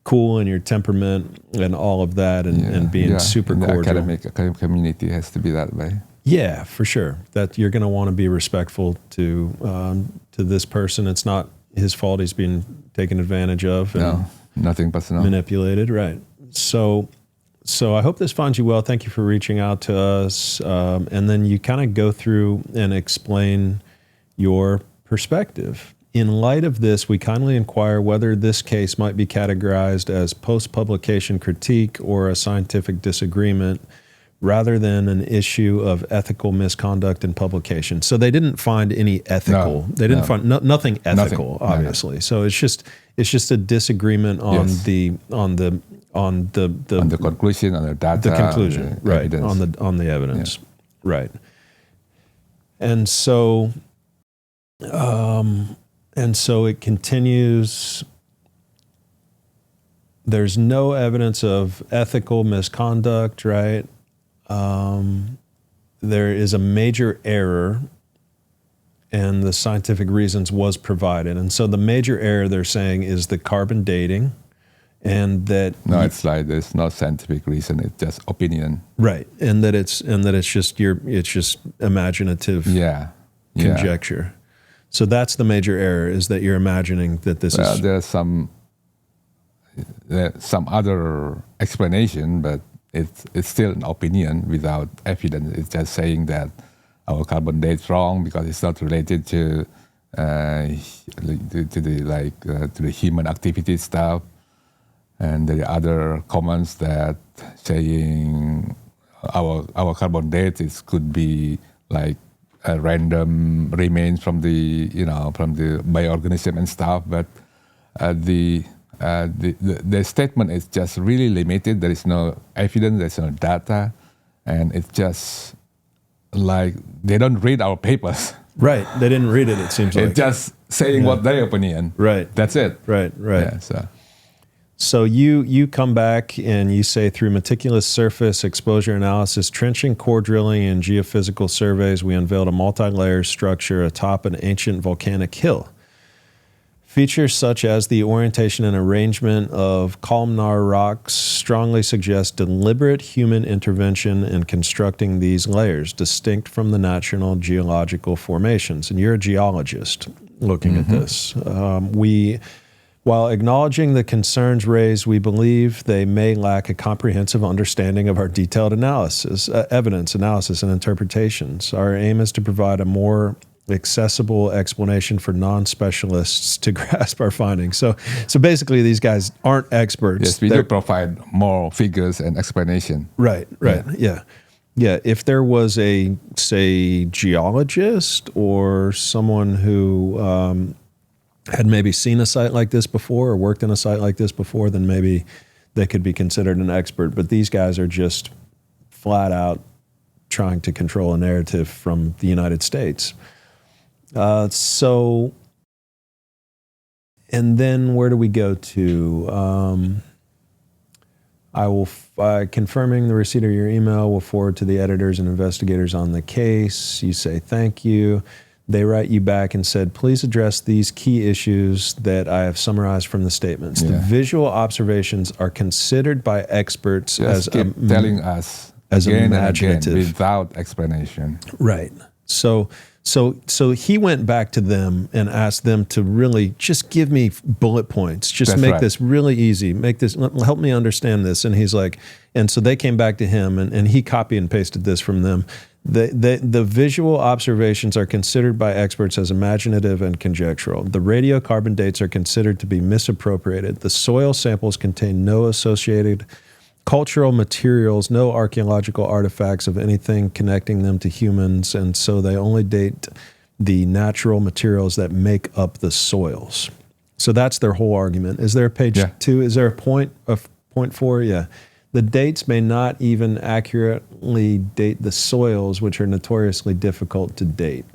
cool and your temperament and all of that, and being super cordial. The academic community has to be that way. Yeah, for sure. That you're going to want to be respectful to this person. It's not his fault he's being taken advantage of. And nothing personal. Manipulated, right. So I hope this finds you well. Thank you for reaching out to us. And then you kind of go through and explain your perspective. In light of this, we kindly inquire whether this case might be categorized as post-publication critique or a scientific disagreement rather than an issue of ethical misconduct in publication. So they didn't find any ethical. They didn't find nothing ethical, obviously. No. So it's just a disagreement on the conclusion, on the data, the conclusion, right? Evidence. On the evidence, right? And so it continues. there's no evidence of ethical misconduct, right? There is a major error, and the scientific reasons was provided. And so the major error they're saying is the carbon dating, and that No, it's like there's no scientific reason. It's just opinion. right, and that it's just imaginative conjecture. So that's the major error, is that you're imagining that this is. There's some other explanation, but it's still an opinion without evidence. It's just saying that our carbon date's wrong because it's not related to the human activity stuff. And the other comments that saying our carbon date could be like a random remains from the bioorganism and stuff, but the statement is just really limited. There is no evidence, there's no data, and it's just like they don't read our papers. Right, they didn't read it. It seems like it's just saying what their opinion. Right, that's it. Right. Yeah, So you come back and you say, through meticulous surface exposure analysis, trenching, core drilling, and geophysical surveys, we unveiled a multi-layer structure atop an ancient volcanic hill. Features such as the orientation and arrangement of columnar rocks strongly suggest deliberate human intervention in constructing these layers, distinct from the natural geological formations. And you're a geologist looking at this. While acknowledging the concerns raised, we believe they may lack a comprehensive understanding of our detailed evidence analysis, and interpretations. Our aim is to provide a more accessible explanation for non-specialists to grasp our findings. So basically, these guys aren't experts. Yes, we do provide more figures and explanation. Right, yeah. If there was a, say, geologist or someone who had maybe seen a site like this before or worked in a site like this before, then maybe they could be considered an expert. But these guys are just flat out trying to control a narrative from the United States. And then where do we go to? Confirming the receipt of your email will forward to the editors and investigators on the case. You say thank you. They write you back and said, please address these key issues that I have summarized from the statements. The visual observations are considered by experts as telling us as again imaginative and again, without explanation. Right. So he went back to them and asked them to really just give me bullet points. Just make this really easy. Help me understand this. And he's like, and so they came back to him and he copy and pasted this from them. The visual observations are considered by experts as imaginative and conjectural. The radiocarbon dates are considered to be misappropriated. The soil samples contain no associated cultural materials, no archaeological artifacts of anything connecting them to humans, and so they only date the natural materials that make up the soils. So that's their whole argument. Is there a page 2? Is there a point 4? Yeah. The dates may not even accurately date the soils, which are notoriously difficult to date.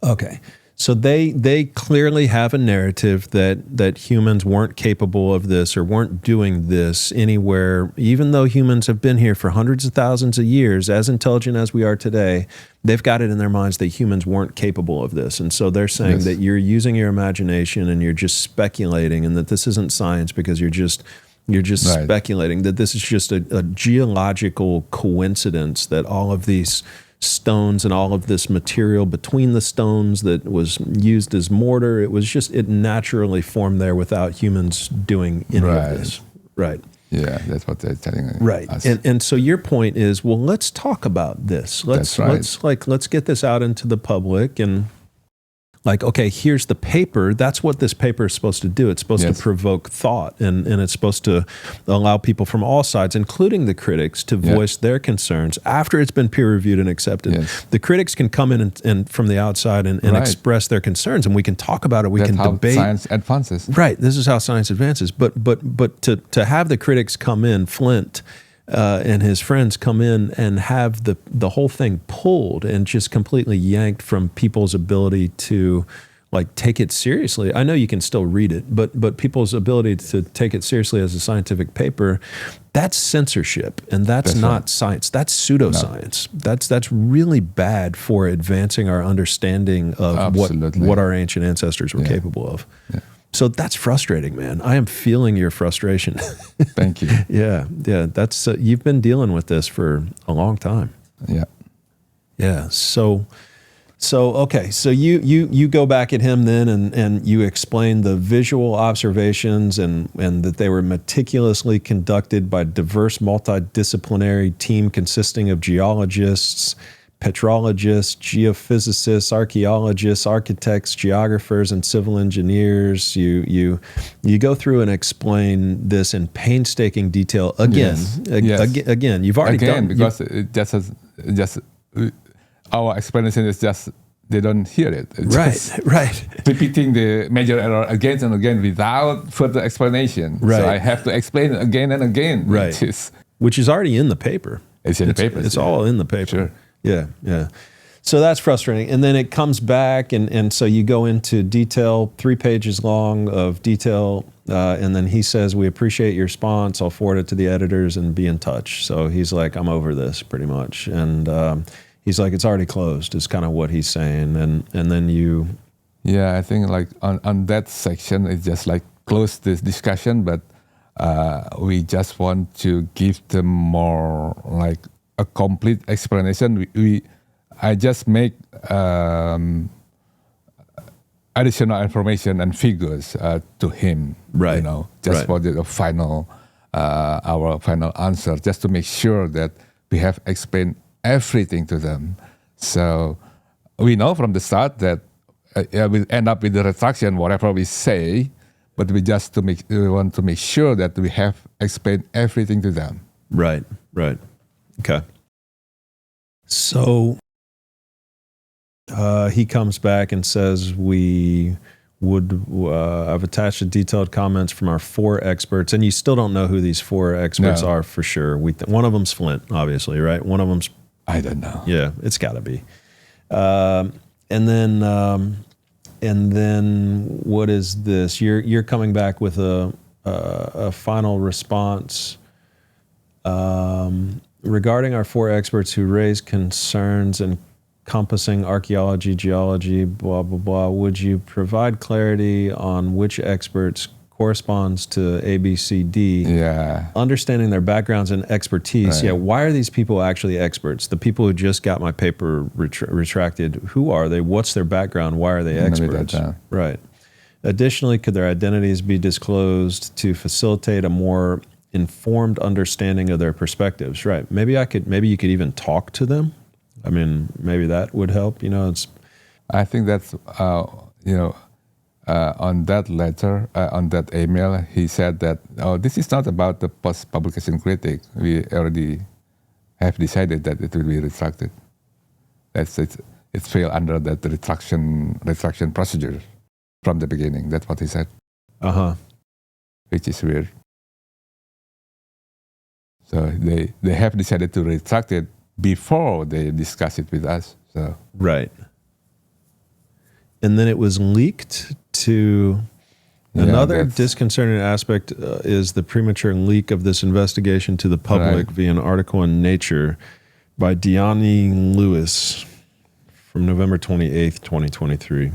Okay. So they clearly have a narrative that humans weren't capable of this or weren't doing this anywhere, even though humans have been here for hundreds of thousands of years, as intelligent as we are today. They've got it in their minds that humans weren't capable of this. And so they're saying that you're using your imagination and you're just speculating, and that this isn't science because you're just speculating, that this is just a geological coincidence, that all of these stones and all of this material between the stones that was used as mortar, it naturally formed there without humans doing any of this. Right. Yeah, that's what they're telling us. Right. And so your point is, well, let's talk about this. Let's get this out into the public, and like, okay, here's the paper. That's what this paper is supposed to do. It's supposed to provoke thought, and it's supposed to allow people from all sides, including the critics, to voice their concerns after it's been peer-reviewed and accepted. Yes. The critics can come in and from the outside and express their concerns, and we can talk about it. That's how debate. Science advances. Right. This is how science advances. But to have the critics come in, Flint and his friends come in and have the whole thing pulled and just completely yanked from people's ability to like take it seriously. I know you can still read it, but people's ability to take it seriously as a scientific paper, that's censorship, and that's not right. Science. That's pseudoscience. No. That's really bad for advancing our understanding of what our ancient ancestors were capable of. Yeah. So that's frustrating, man. I am feeling your frustration. Thank you. Yeah. That's you've been dealing with this for a long time. Yeah. So okay, so you go back at him then, and you explain the visual observations and that they were meticulously conducted by a diverse multidisciplinary team consisting of geologists, petrologists, geophysicists, archaeologists, architects, geographers, and civil engineers. You go through and explain this in painstaking detail again. Yes. Again, you've already done because it just our explanation is just they don't hear it. It's right. Repeating the major error again and again without further explanation. Right. So I have to explain it again and again. Right. Which is already in the paper. It's in the paper. It's all in the paper. Sure. Yeah. So that's frustrating. And then it comes back, and so you go into detail, 3 pages long of detail, and then he says, we appreciate your response. I'll forward it to the editors and be in touch. So he's like, I'm over this pretty much. And he's like, it's already closed, is kind of what he's saying. And then you... Yeah, I think like on that section, it's just like close this discussion, but we just want to give them more like a complete explanation. I just make additional information and figures to him, right? For the final, our final answer, just to make sure that we have explained everything to them. So we know from the start that we end up with the retraction, whatever we say, but we want to make sure that we have explained everything to them. Right. Okay. So he comes back and says I've attached the detailed comments from our 4 experts, and you still don't know who these 4 experts are for sure. One of them's Flint, obviously, right? One of them's... I don't know. Yeah, it's got to be. And then what is this? You're coming back with a final response regarding our 4 experts who raised concerns encompassing archaeology, geology, blah, blah, blah. Would you provide clarity on which experts corresponds to A, B, C, D? Yeah. Understanding their backgrounds and expertise. Right. Yeah. Why are these people actually experts? The people who just got my paper retracted, who are they? What's their background? Why are they experts? Right. Additionally, could their identities be disclosed to facilitate a more informed understanding of their perspectives? Right. Maybe you could even talk to them. I mean, maybe that would help. I think that's on that letter, on that email, he said that, this is not about the post-publication critic. We already have decided that it will be retracted. It failed under that retraction procedure from the beginning. That's what he said. Which is weird. So they have decided to retract it before they discuss it with us. So right. And then it was leaked to... Another disconcerting aspect is the premature leak of this investigation to the public via an article in Nature by Deani Lewis from November 28th, 2023.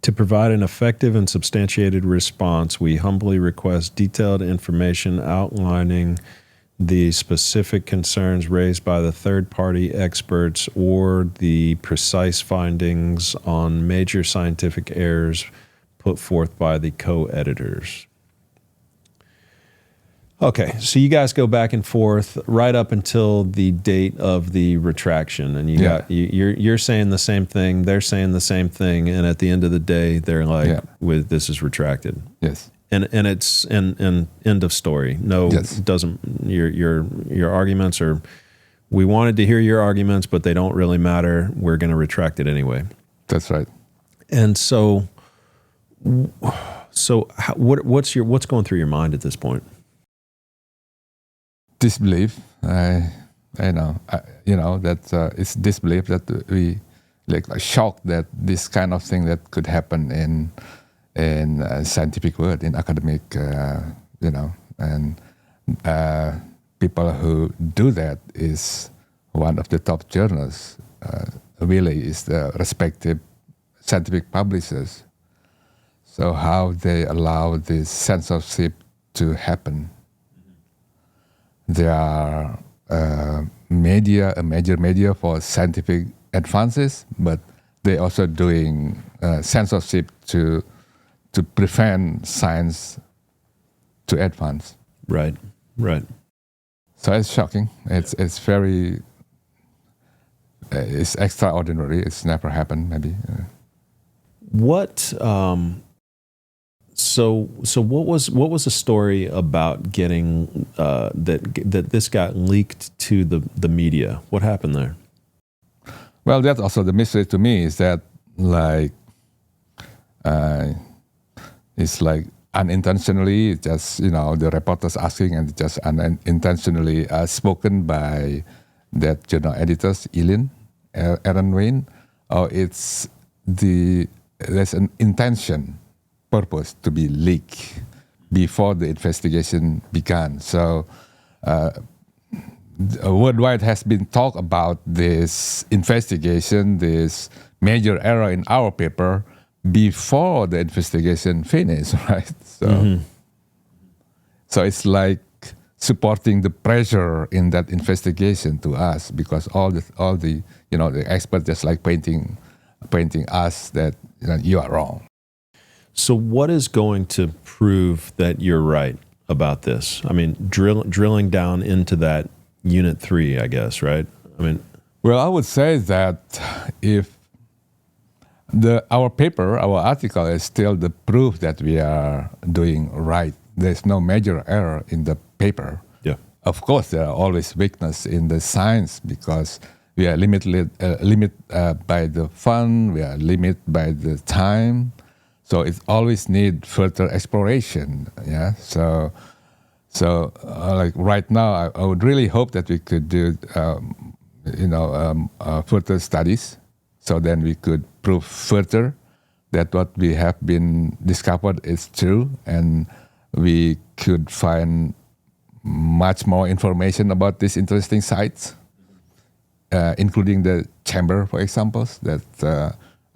To provide an effective and substantiated response, we humbly request detailed information outlining the specific concerns raised by the third-party experts or the precise findings on major scientific errors put forth by the co-editors. Okay, so you guys go back and forth right up until the date of the retraction, and you're saying the same thing, they're saying the same thing, and at the end of the day, they're like, "This is retracted." Yes. And it's an end of story. No, it doesn't. Your arguments are. We wanted to hear your arguments, but they don't really matter. We're going to retract it anyway. That's right. And so what's going through your mind at this point? Disbelief. I know that it's disbelief that like shocked that this kind of thing that could happen in scientific world, in academic, and people who do that is one of the top journals. Really, is the respective scientific publishers. So how they allow this censorship to happen? There are a major media for scientific advances, but they also doing censorship to prevent science to advance. Right. So it's shocking. It's very it's extraordinary. It's never happened. Maybe. What? So what was the story about getting that this got leaked to the media? What happened there? Well, that's also the mystery to me, is that it's like unintentionally, just the reporters asking, and just unintentionally spoken by that journal editors, Aaron Wayne, or there's an intention, purpose to be leaked before the investigation began. So worldwide has been talk about this investigation, this major error in our paper before the investigation finished, right? So, so it's like supporting the pressure in that investigation to us, because all the the experts just like pointing us that you are wrong. So what is going to prove that you're right about this? I mean, drilling down into that Unit 3, I guess, right? I mean, well, I would say that if our article is still the proof that we are doing right, there's no major error in the paper. Yeah. Of course, there are always weakness in the science, because we are limited by the fund, we are limited by the time. So it always need further exploration. Yeah. So like right now, I would really hope that we could do, further studies, so then we could prove further that what we have been discovered is true, and we could find much more information about these interesting sites, including the chamber, for example. That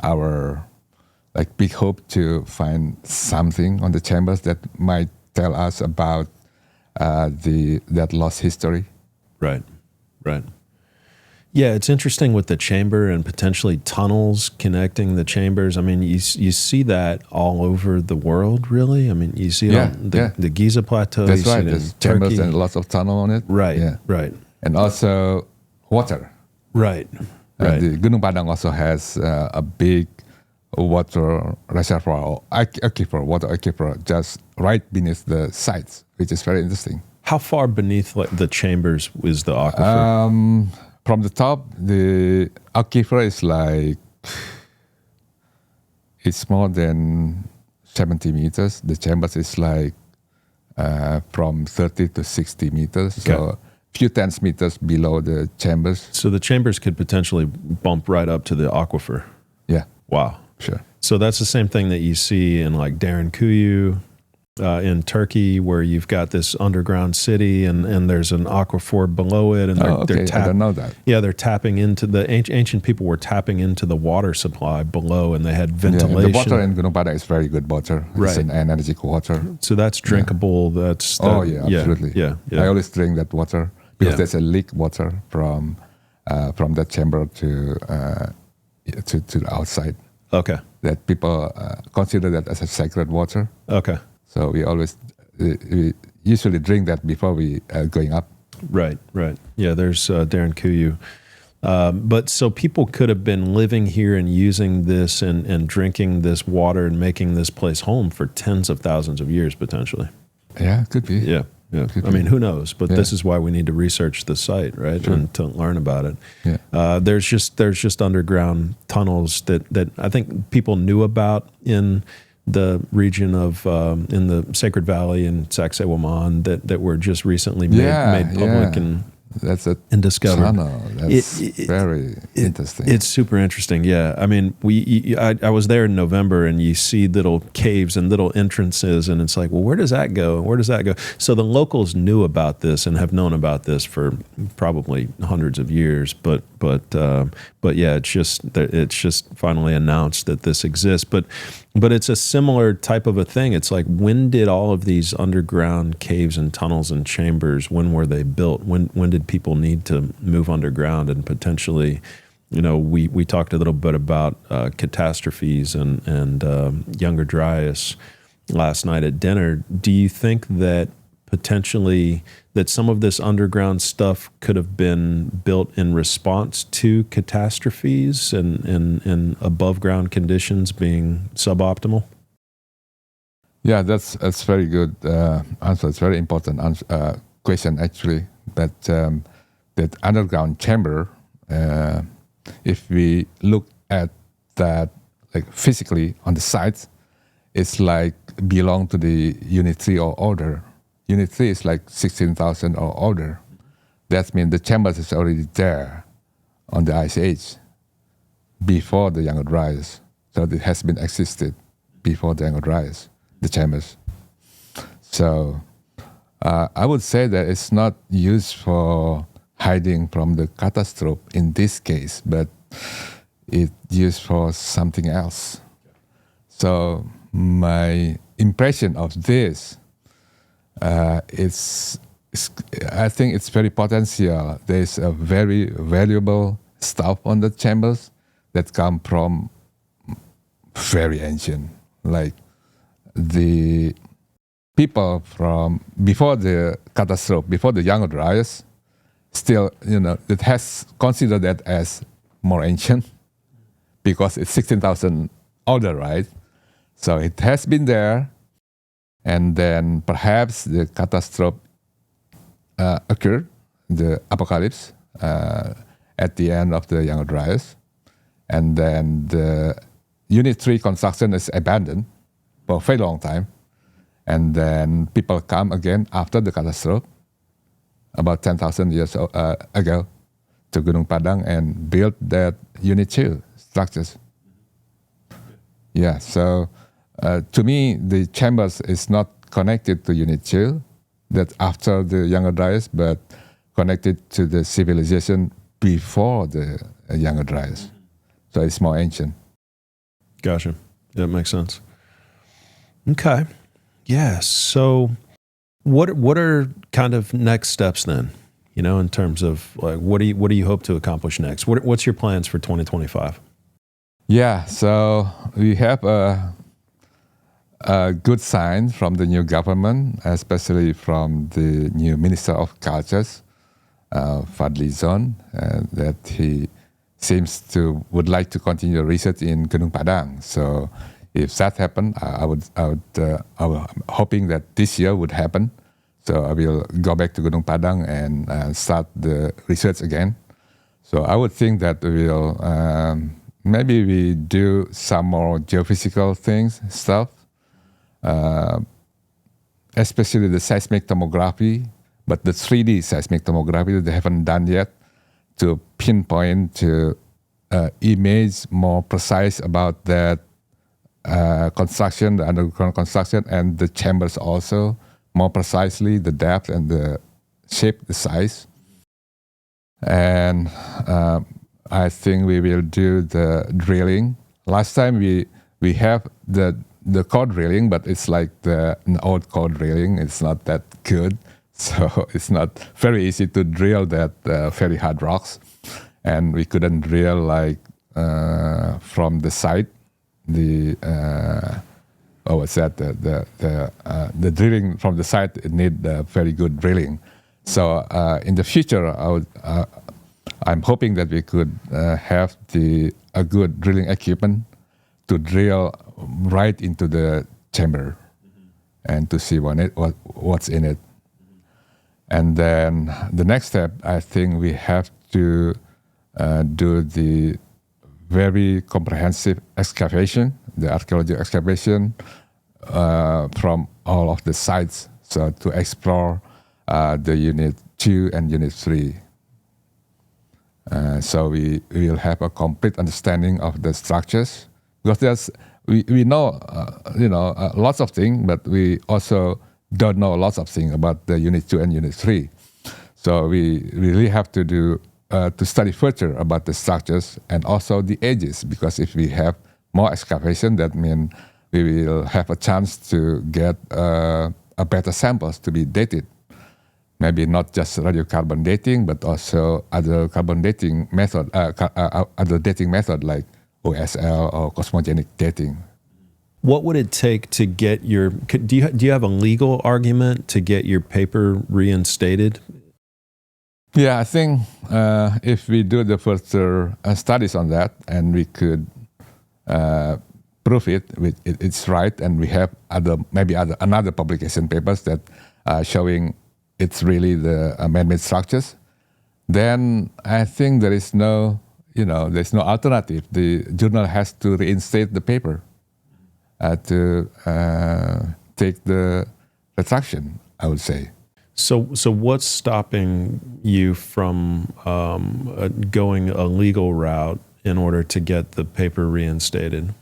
our big hope to find something on the chambers that might tell us about that lost history. Right. Yeah, it's interesting with the chamber and potentially tunnels connecting the chambers. I mean, you see that all over the world, really. I mean, you see it on the Giza Plateau. That's right. There's chambers and lots of tunnel on it. Right, yeah. Right. And also water. Right. The Gunung Padang also has a big water reservoir, or water aquifer, just right beneath the sites, which is very interesting. How far beneath the chambers is the aquifer? From the top, the aquifer is it's more than 70 meters. The chambers is from 30 to 60 meters. Okay. So a few tens meters below the chambers. So the chambers could potentially bump right up to the aquifer. Yeah. Wow. Sure. So that's the same thing that you see in Derinkuyu in Turkey, where you've got this underground city and there's an aquifer below it, and they're I don't know that. Yeah, they're tapping into the ancient people were tapping into the water supply below, and they had ventilation. Yeah, the water in Gunung Padang is very good water. Right. It's an energetic water. So that's drinkable. Yeah. Absolutely. Yeah. I always drink that water because there's a leak water from that chamber to the outside. Okay. That people consider that as a sacred water. Okay. So we usually drink that before we going up. Right. Yeah, there's Derinkuyu. But so people could have been living here and using this and drinking this water and making this place home for tens of thousands of years, potentially. Yeah, could be. Yeah. I mean, who knows? But this is why we need to research the site, right? Sure. And to learn about it. Yeah. There's just underground tunnels that I think people knew about in the region of in the Sacred Valley in Sacsayhuaman that were just recently made public, and That's a and discovered. tunnel. That's very interesting. It's super interesting. Yeah. I mean, I was there in November, and you see little caves and little entrances, and it's like, well, where does that go? Where does that go? So the locals knew about this and have known about this for probably hundreds of years. But yeah, it's just finally announced that this exists. But it's a similar type of a thing. It's like, when did all of these underground caves and tunnels and chambers, when were they built? When did people need to move underground? And potentially, we talked a little bit about catastrophes and Younger Dryas last night at dinner. Do you think that potentially that some of this underground stuff could have been built in response to catastrophes and above ground conditions being suboptimal? Yeah, that's very good answer. It's very important question actually. That underground chamber, if we look at that like physically on the site, it's like belong to the Unit 3 or older. Unit 3 is like 16,000 or older. That means the chambers is already there on the Ice Age before the Younger Dryas. So it has been existed before the Younger Dryas, the chambers. So I would say that it's not used for hiding from the catastrophe in this case, but it's used for something else. So my impression of this, I think it's very potential. There's a very valuable stuff on the chambers that come from very ancient, like the people from before the catastrophe, before the Younger Dryas, still, it has considered that as more ancient because it's 16,000 older, right? So it has been there, and then perhaps the catastrophe occurred, the apocalypse, at the end of the Younger Dryas, and then the Unit 3 construction is abandoned for a very long time. And then people come again after the catastrophe, about 10,000 years ago, to Gunung Padang and build that Unit 2 structures. Yeah, so to me, the chambers is not connected to Unit 2, that after the Younger Dryas, but connected to the civilization before the Younger Dryas. So it's more ancient. Gotcha. That makes sense. Okay. Yeah. So what are kind of next steps then, in terms of like, what do you hope to accomplish next? What's your plans for 2025? Yeah. So we have a good sign from the new government, especially from the new Minister of Cultures, Fadli Zon, that he would like to continue research in Gunung Padang. So if that happened, I was hoping that this year would happen. So I will go back to Gunung Padang and start the research again. So I would think that we will maybe we do some more geophysical stuff, especially the seismic tomography, but the 3D seismic tomography that they haven't done yet, to pinpoint, to image more precise about that construction, the underground construction, and the chambers also, more precisely, the depth and the shape, the size. And I think we will do the drilling. Last time we have the core drilling, but it's like an old core drilling. It's not that good. So it's not very easy to drill that very hard rocks. And we couldn't drill like from the site. The drilling from the site, it need very good drilling. So in the future, I'm hoping that we could have a good drilling equipment to drill right into the chamber and to see what's in it. And then the next step, I think we have to do the very comprehensive excavation, the archaeological excavation from all of the sites. So to explore the Unit 2 and Unit 3. So we will have a complete understanding of the structures, because we know lots of things, but we also don't know lots of things about the Unit 2 and Unit 3. So we really have to study further about the structures and also the ages, because if we have more excavation, that means we will have a chance to get a better samples to be dated. Maybe not just radiocarbon dating, but also other carbon dating method, other dating method like OSL or cosmogenic dating. What would it take to get your? Do you have a legal argument to get your paper reinstated? Yeah, I think if we do the further studies on that, and we could prove it's right, and we have another publication papers that showing it's really the man-made structures, then I think there's no alternative. The journal has to reinstate the paper to take the retraction, I would say. So what's stopping you from going a legal route in order to get the paper reinstated?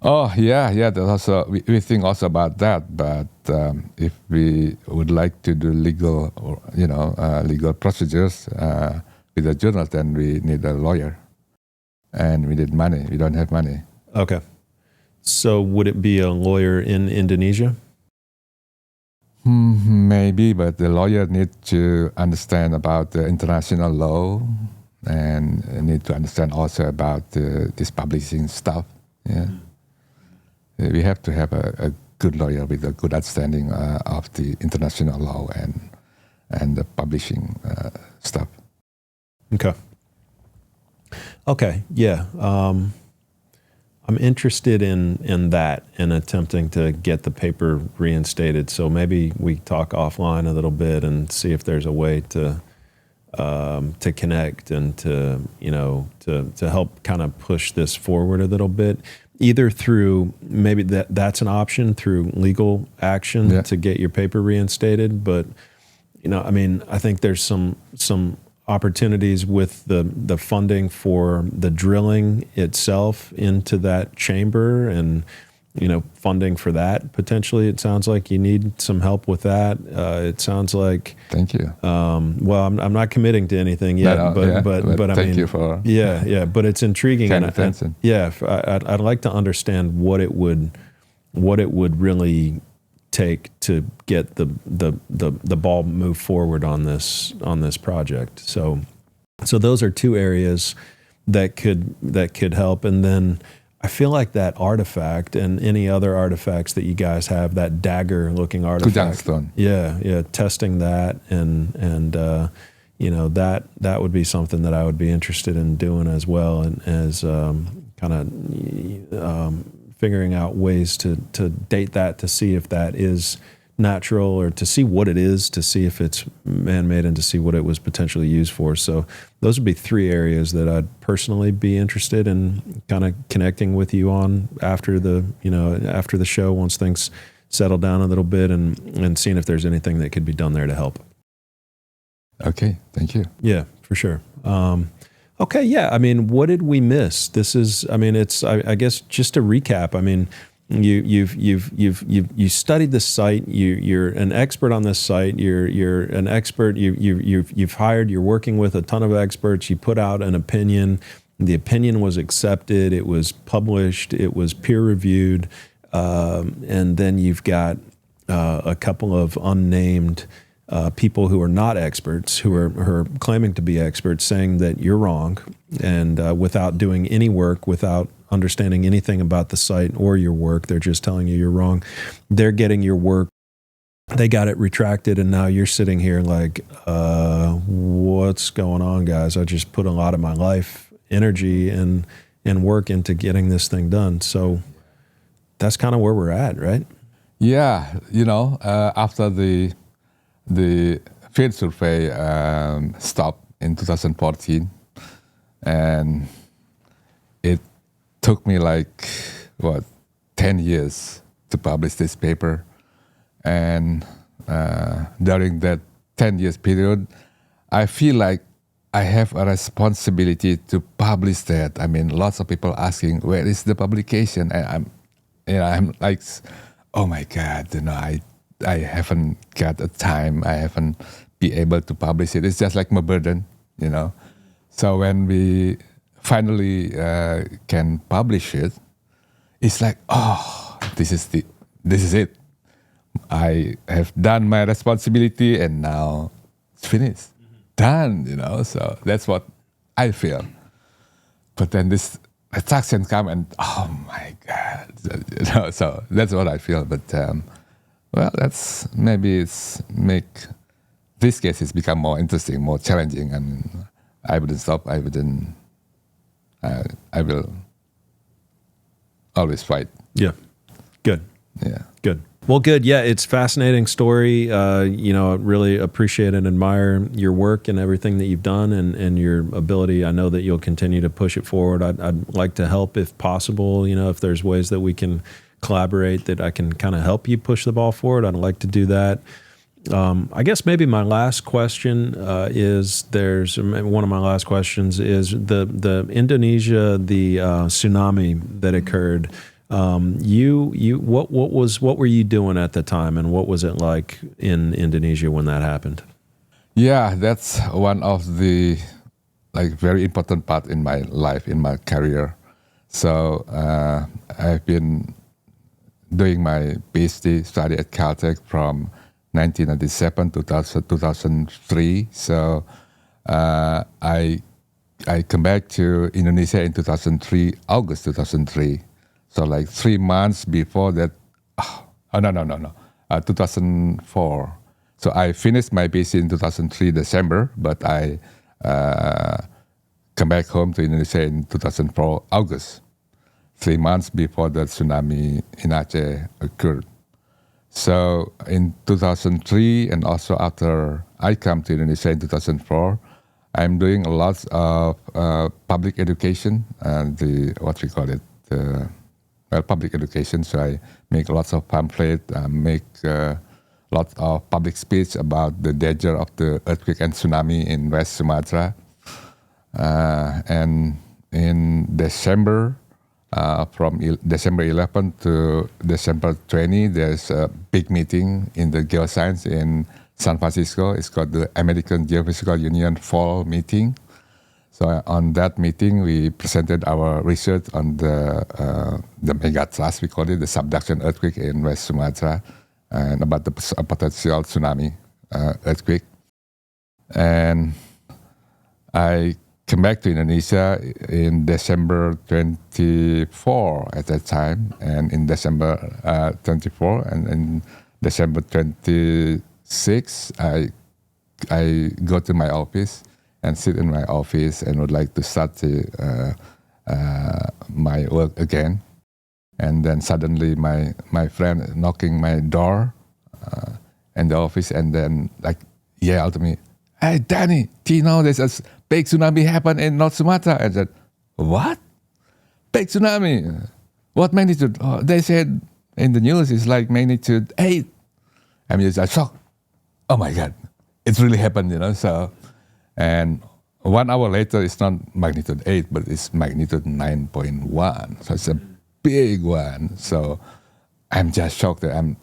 Oh yeah. That's also we think also about that. But if we would like to do legal procedures with the journal, then we need a lawyer, and we need money. We don't have money. Okay. So would it be a lawyer in Indonesia? Maybe, but the lawyer needs to understand about the international law and need to understand also about this publishing stuff. Yeah. We have to have a good lawyer with a good understanding of the international law and the publishing stuff. Okay. Yeah. I'm interested in that and attempting to get the paper reinstated. So maybe we talk offline a little bit and see if there's a way to connect and to help kind of push this forward a little bit. Either through maybe that's an option through legal action to get your paper reinstated, but I think there's some opportunities with the funding for the drilling itself into that chamber and funding for that potentially. It sounds like you need some help with that. It sounds like. Thank you. Well, I'm not committing to anything yet, but I thank mean, you for but it's intriguing. kind and attention. I'd like to understand what it would really take to get the ball moved forward on this project. So those are two areas that could help. And then I feel like that artifact and any other artifacts that you guys have, that dagger looking artifact. Stone. Yeah, testing that and that would be something that I would be interested in doing as well, and as kind of figuring out ways to date that, to see if that is natural, or to see what it is, to see if it's man-made, and to see what it was potentially used for. So those would be three areas that I'd personally be interested in kind of connecting with you on after the show, once things settle down a little bit, and seeing if there's anything that could be done there to help. Okay, thank you. Yeah, for sure. Okay, yeah. I mean, what did we miss? This is, I guess just to recap. I mean, you studied this site. You're an expert on this site. You're an expert. You've hired. You're working with a ton of experts. You put out an opinion. The opinion was accepted. It was published. It was peer reviewed. And then you've got a couple of unnamed people who are not experts, who are claiming to be experts, saying that you're wrong, and without doing any work, without understanding anything about the site or your work, they're just telling you you're wrong. They're getting your work, they got it retracted, and now you're sitting here like, what's going on, guys? I just put a lot of my life, energy, and work into getting this thing done. So that's kind of where we're at, right? Yeah, after the field survey stopped in 2014, and it took me 10 years to publish this paper. And during that 10 years period, I feel like I have a responsibility to publish that. I mean, lots of people asking, where is the publication? And I'm like, oh my God, I haven't got a time. I haven't been able to publish it. It's just like my burden, So when we finally can publish it, it's like, oh, this is it. I have done my responsibility, and now it's finished, done. So that's what I feel. But then this attraction come, and oh my God, So that's what I feel. But that's maybe it's make this case has become more interesting, more challenging, and I wouldn't stop. I wouldn't. I will always fight. Yeah. Good. Yeah. Good. Well, good. Yeah, it's a fascinating story. I really appreciate and admire your work and everything that you've done and your ability. I know that you'll continue to push it forward. I'd like to help if possible. If there's ways that we can collaborate that I can kind of help you push the ball forward, I'd like to do that. I guess maybe my last question is one of my last questions is the Indonesia, the tsunami that occurred. What were you doing at the time, and what was it like in Indonesia when that happened? Yeah, that's one of the very important part in my life, in my career. So I've been doing my PhD study at Caltech from 1997 to 2003. So I come back to Indonesia in 2003, August 2003. So 3 months before that, 2004. So I finished my PhD in 2003 December, but I come back home to Indonesia in 2004 August, 3 months before the tsunami in Aceh occurred. So in 2003 and also after I come to Indonesia in 2004, I'm doing a lot of public education, public education. So I make lots of pamphlets, make lots of public speech about the danger of the earthquake and tsunami in West Sumatra. And in December, from December 11 to December 20, there's a big meeting in the geoscience in San Francisco. It's called the American Geophysical Union Fall Meeting. So on that meeting, we presented our research on the megatrust, we call it, the subduction earthquake in West Sumatra, and about the potential tsunami earthquake. And I came back to Indonesia in December 24 at that time, and in December 24 and in December 26, I go to my office and sit in my office and would like to start my work again. And then suddenly my friend knocking my door in the office and then yelled to me, "Hey, Danny, do you know there's a big tsunami happened in North Sumatra?" I said, "What? Big tsunami? What magnitude?" "Oh, they said in the news it's like magnitude 8. I mean, I shocked. Oh my God, it's really happened, So, and 1 hour later, it's not magnitude 8, but it's magnitude 9.1. So it's a big one. So I'm just shocked that I'm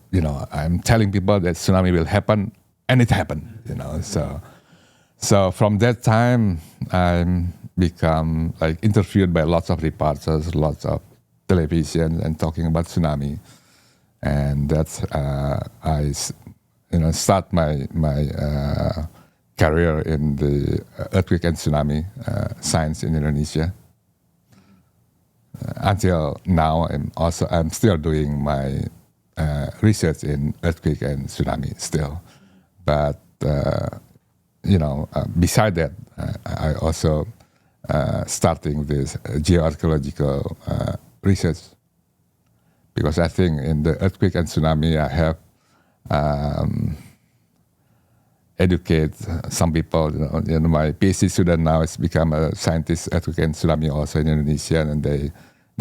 telling people that tsunami will happen, and it happened, So from that time, I'm become interviewed by lots of reporters, lots of television, and talking about tsunami, and that's I start my career in the earthquake and tsunami science in Indonesia. Until now, I'm still doing my research in earthquake and tsunami still, but. Beside that, I also starting this geological research, because I think in the earthquake and tsunami I have educate some people. My PhD student now has become a scientist earthquake and tsunami also in Indonesia, and they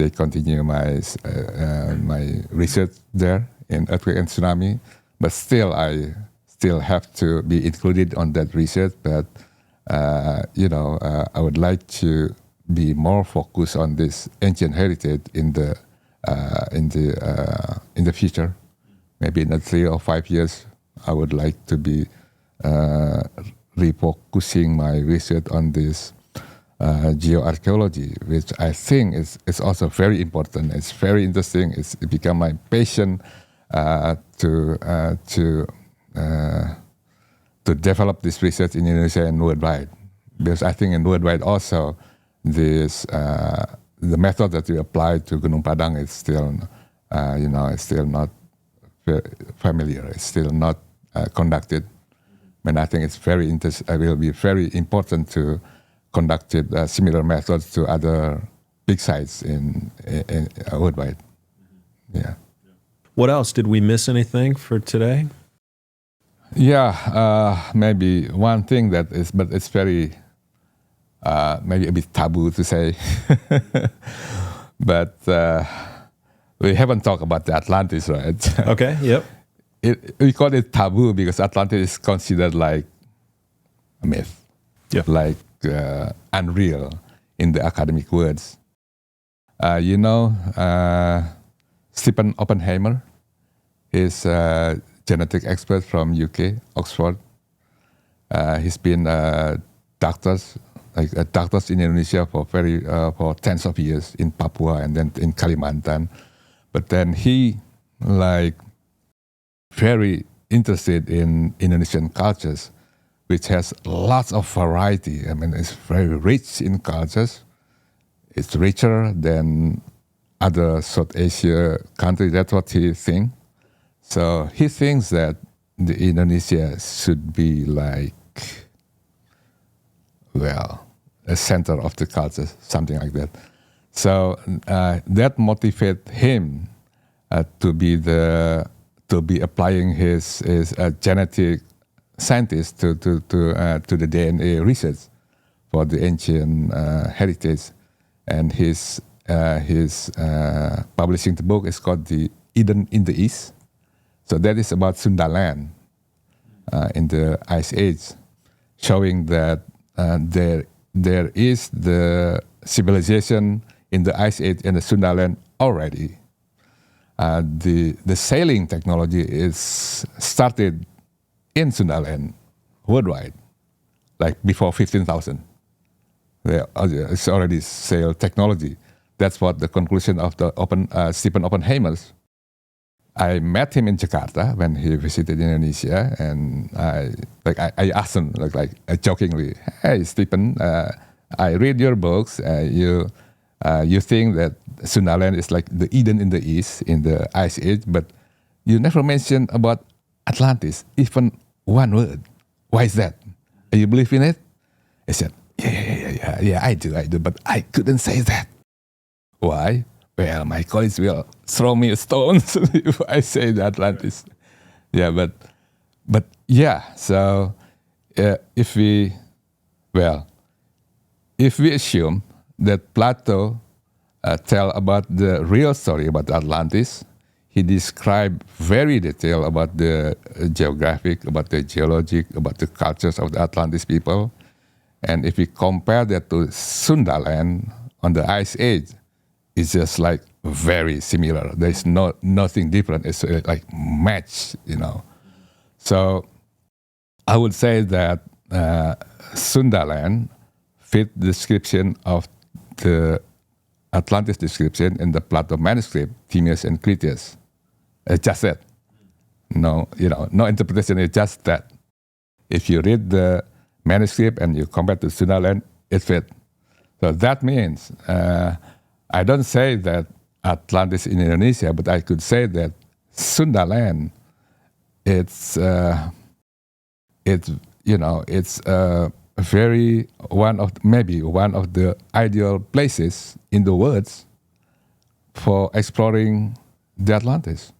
continue my research there in earthquake and tsunami. But still, I still have to be included on that research. But I would like to be more focused on this ancient heritage in the future. Maybe in 3 or 5 years, I would like to be refocusing my research on this geoarchaeology, which I think is also very important. It's very interesting. It become my passion to develop this research in Indonesia and worldwide. Because I think in worldwide also, this the method that we apply to Gunung Padang is still, it's still not familiar. It's still not conducted. And I think it's will be very important to conduct similar methods to other big sites in worldwide. Yeah. What else? Did we miss anything for today? Yeah, maybe one thing but it's very, maybe a bit taboo to say. But we haven't talked about the Atlantis, right? Okay, yep. We call it taboo because Atlantis is considered like a myth, like unreal in the academic words. Stephen Oppenheimer is a genetic expert from UK, Oxford. He's been doctors in Indonesia for tens of years in Papua and then in Kalimantan. But then he very interested in Indonesian cultures, which has lots of variety. I mean, it's very rich in cultures. It's richer than other South Asia countries. That's what he thinks. So he thinks that the Indonesia should be a center of the culture, something like that. So that motivated him to be applying his genetic scientist to the DNA research for the ancient heritage, and his publishing the book is called The Eden in the East. So that is about Sundaland in the Ice Age, showing that there is the civilization in the Ice Age in the Sundaland already. The sailing technology is started in Sundaland worldwide, like before 15,000. It's already sail technology. That's what the conclusion of the Stephen Oppenheimer's. I met him in Jakarta when he visited Indonesia, and I asked him jokingly, "Hey Stephen, I read your books. You think that Sundaland is like the Eden in the East in the Ice Age, but you never mentioned about Atlantis, even one word. Why is that? You believe in it?" I said, "Yeah, I do, but I couldn't say that." Why? Well, my colleagues will throw me stones if I say the Atlantis. Yeah, but yeah. So if we assume that Plato tell about the real story about Atlantis, he described very detailed about the geographic, about the geologic, about the cultures of the Atlantis people. And if we compare that to Sundaland on the Ice Age, it's just like very similar. There's nothing different. It's like match, So I would say that Sundaland fit the description of the Atlantis description in the Plato manuscript, Timaeus and Critias. It's just that. No interpretation. It's just that. If you read the manuscript and you compare to Sundaland, it fits. So that means I don't say that Atlantis in Indonesia, but I could say that Sundaland, it's very one of the ideal places in the world for exploring the Atlantis.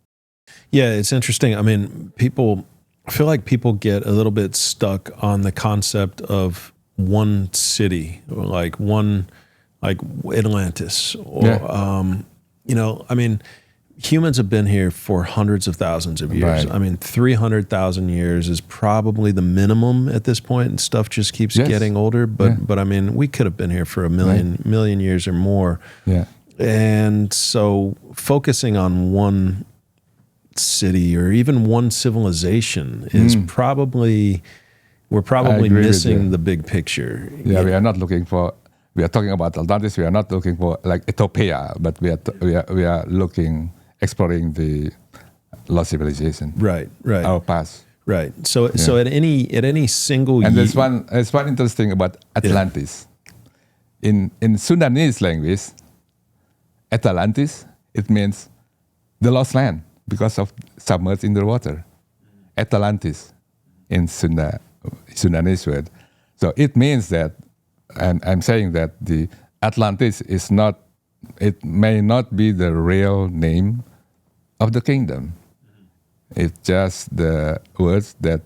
Yeah, it's interesting. I mean, I feel like people get a little bit stuck on the concept of one city, or like Atlantis, or, humans have been here for hundreds of thousands of years. Right. I mean, 300,000 years is probably the minimum at this point, and stuff just keeps Yes. getting older. But I mean, we could have been here for a million years or more. Yeah. And so focusing on one city or even one civilization is probably, we're probably agree with missing you. the big picture. Yeah, we are not looking for. We are talking about Atlantis. We are not looking for like Ethiopia, but we are looking, exploring the lost civilization, Right. our past. Right. So at any single And year, there's one interesting about Atlantis. In Sudanese language, Atlantis, it means the lost land because of submerged in the water. Atlantis in Sudanese word. So it means that, and I'm saying that the Atlantis is not, it may not be the real name of the kingdom. It's just the words that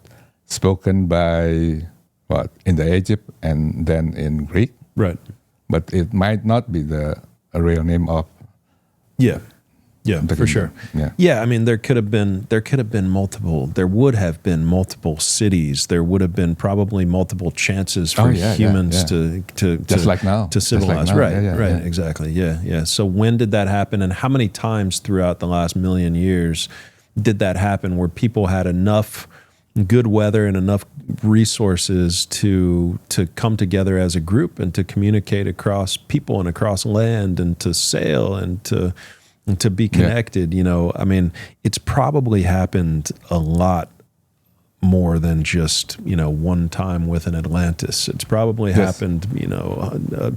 spoken by what in the Egypt and then in Greek. right. But it might not be the real name of Yeah. Yeah, the for kingdom. sure. Yeah. Yeah, I mean there would have been multiple cities. There would have been probably multiple chances for humans to Just like now. to Just like civilize. now. Right, Yeah, right, yeah. exactly. Yeah. So when did that happen, and how many times throughout the last million years did that happen where people had enough good weather and enough resources to come together as a group and to communicate across people and across land and to sail and to be connected? You know, I mean, it's probably happened a lot more than just, you know, one time with an Atlantis. It's probably happened, you know,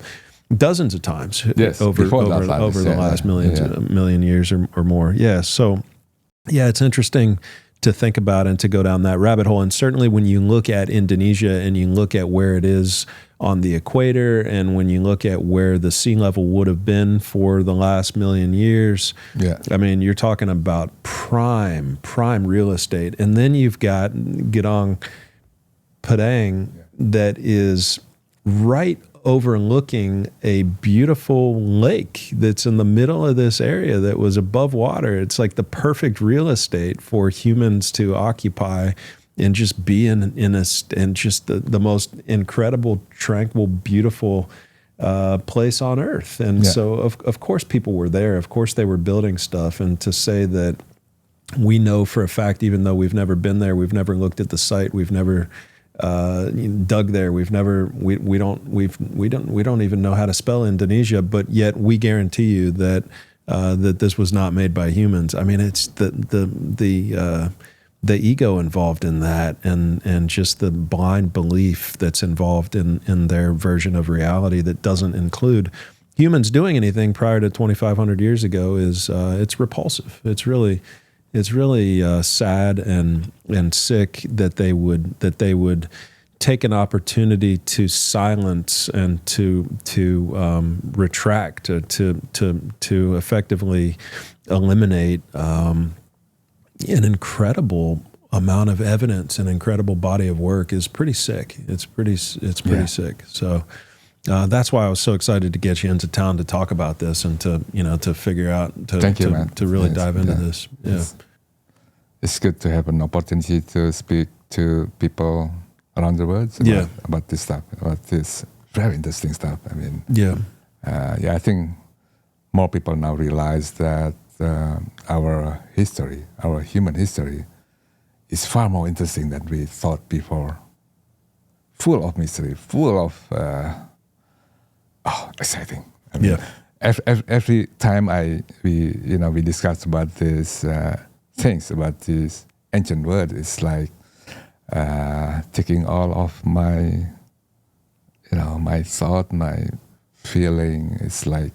dozens of times over the last million years or more. Yeah. So, yeah, it's interesting to think about and to go down that rabbit hole. And certainly when you look at Indonesia and you look at where it is on the equator and when you look at where the sea level would have been for the last million years, I mean, you're talking about prime real estate. And then you've got Gunung Padang that is right overlooking a beautiful lake that's in the middle of this area that was above water. It's like the perfect real estate for humans to occupy and just be in just the most incredible, tranquil, beautiful place on earth. And so of course people were there. Of course they were building stuff. And to say that we know for a fact, even though we've never been there, we've never looked at the site, we've never dug there. We don't even know how to spell Indonesia, but yet we guarantee you that that this was not made by humans. I mean, it's the ego involved in that, and just the blind belief that's involved in their version of reality that doesn't include humans doing anything prior to 2,500 years ago is it's repulsive. It's really sad and sick that they would take an opportunity to silence and to retract, to effectively eliminate an incredible amount of evidence, an incredible body of work is pretty sick. It's pretty sick. So. That's why I was so excited to get you into town to talk about this and to figure out to really dive into this. Yeah, it's good to have an opportunity to speak to people around the world about this stuff, about this very interesting stuff. I mean, I think more people now realize that our history, our human history, is far more interesting than we thought before. Full of mystery, full of exciting. I mean, every time we discuss about these things, about this ancient world, it's like taking all of my, my thought, my feeling. It's like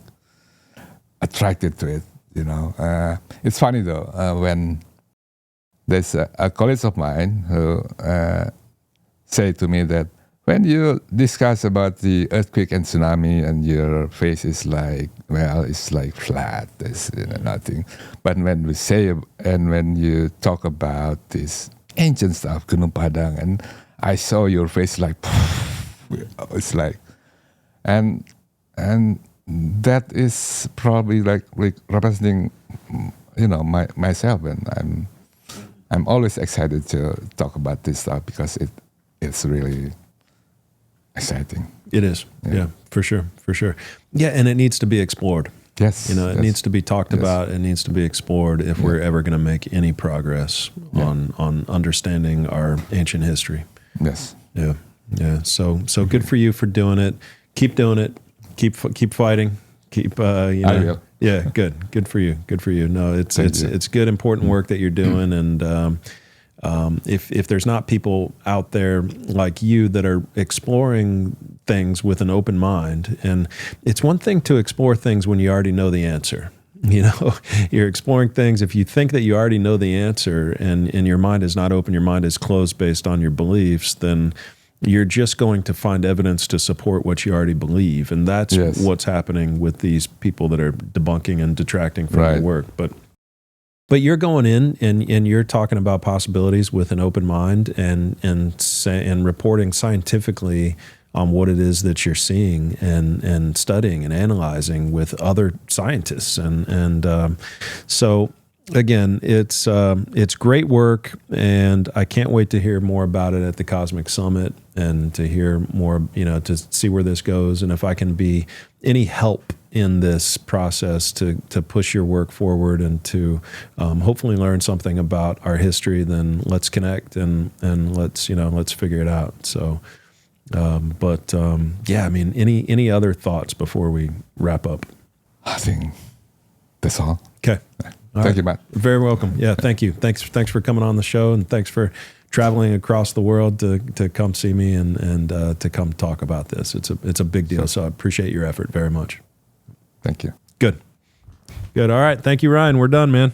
attracted to it. It's funny though when there's a colleague of mine who say to me that, when you discuss about the earthquake and tsunami, and your face is like, well, it's like flat, there's nothing. But when we say, and when you talk about this ancient stuff, Gunung Padang, and I saw your face like, it's like, and that is probably like representing myself, and I'm always excited to talk about this stuff because it's really exciting. It is. Yeah, for sure. Yeah, and it needs to be explored. Yes. It needs to be talked about. It needs to be explored if we're ever going to make any progress on understanding our ancient history. Yes. Yeah. So good for you for doing it. Keep doing it. Keep fighting. Keep I will. Yeah, good for you. No, it's good, important work that you're doing, and if there's not people out there like you that are exploring things with an open mind, and it's one thing to explore things when you already know the answer. You're exploring things. If you think that you already know the answer and your mind is not open, your mind is closed based on your beliefs, then you're just going to find evidence to support what you already believe. And that's what's happening with these people that are debunking and detracting from your work. But you're going in and you're talking about possibilities with an open mind and reporting scientifically on what it is that you're seeing and studying and analyzing with other scientists. So again, it's great work, and I can't wait to hear more about it at the Cosmic Summit and to hear more, to see where this goes. And if I can be any help in this process to push your work forward and to hopefully learn something about our history, then let's connect and let's figure it out. So, any other thoughts before we wrap up? I think that's all. Okay. Thank you, Matt. Very welcome. Yeah, thank you. Thanks for coming on the show, and thanks for traveling across the world to come see me and to come talk about this. It's a big deal, so I appreciate your effort very much. Thank you. Good. All right. Thank you, Ryan. We're done, man.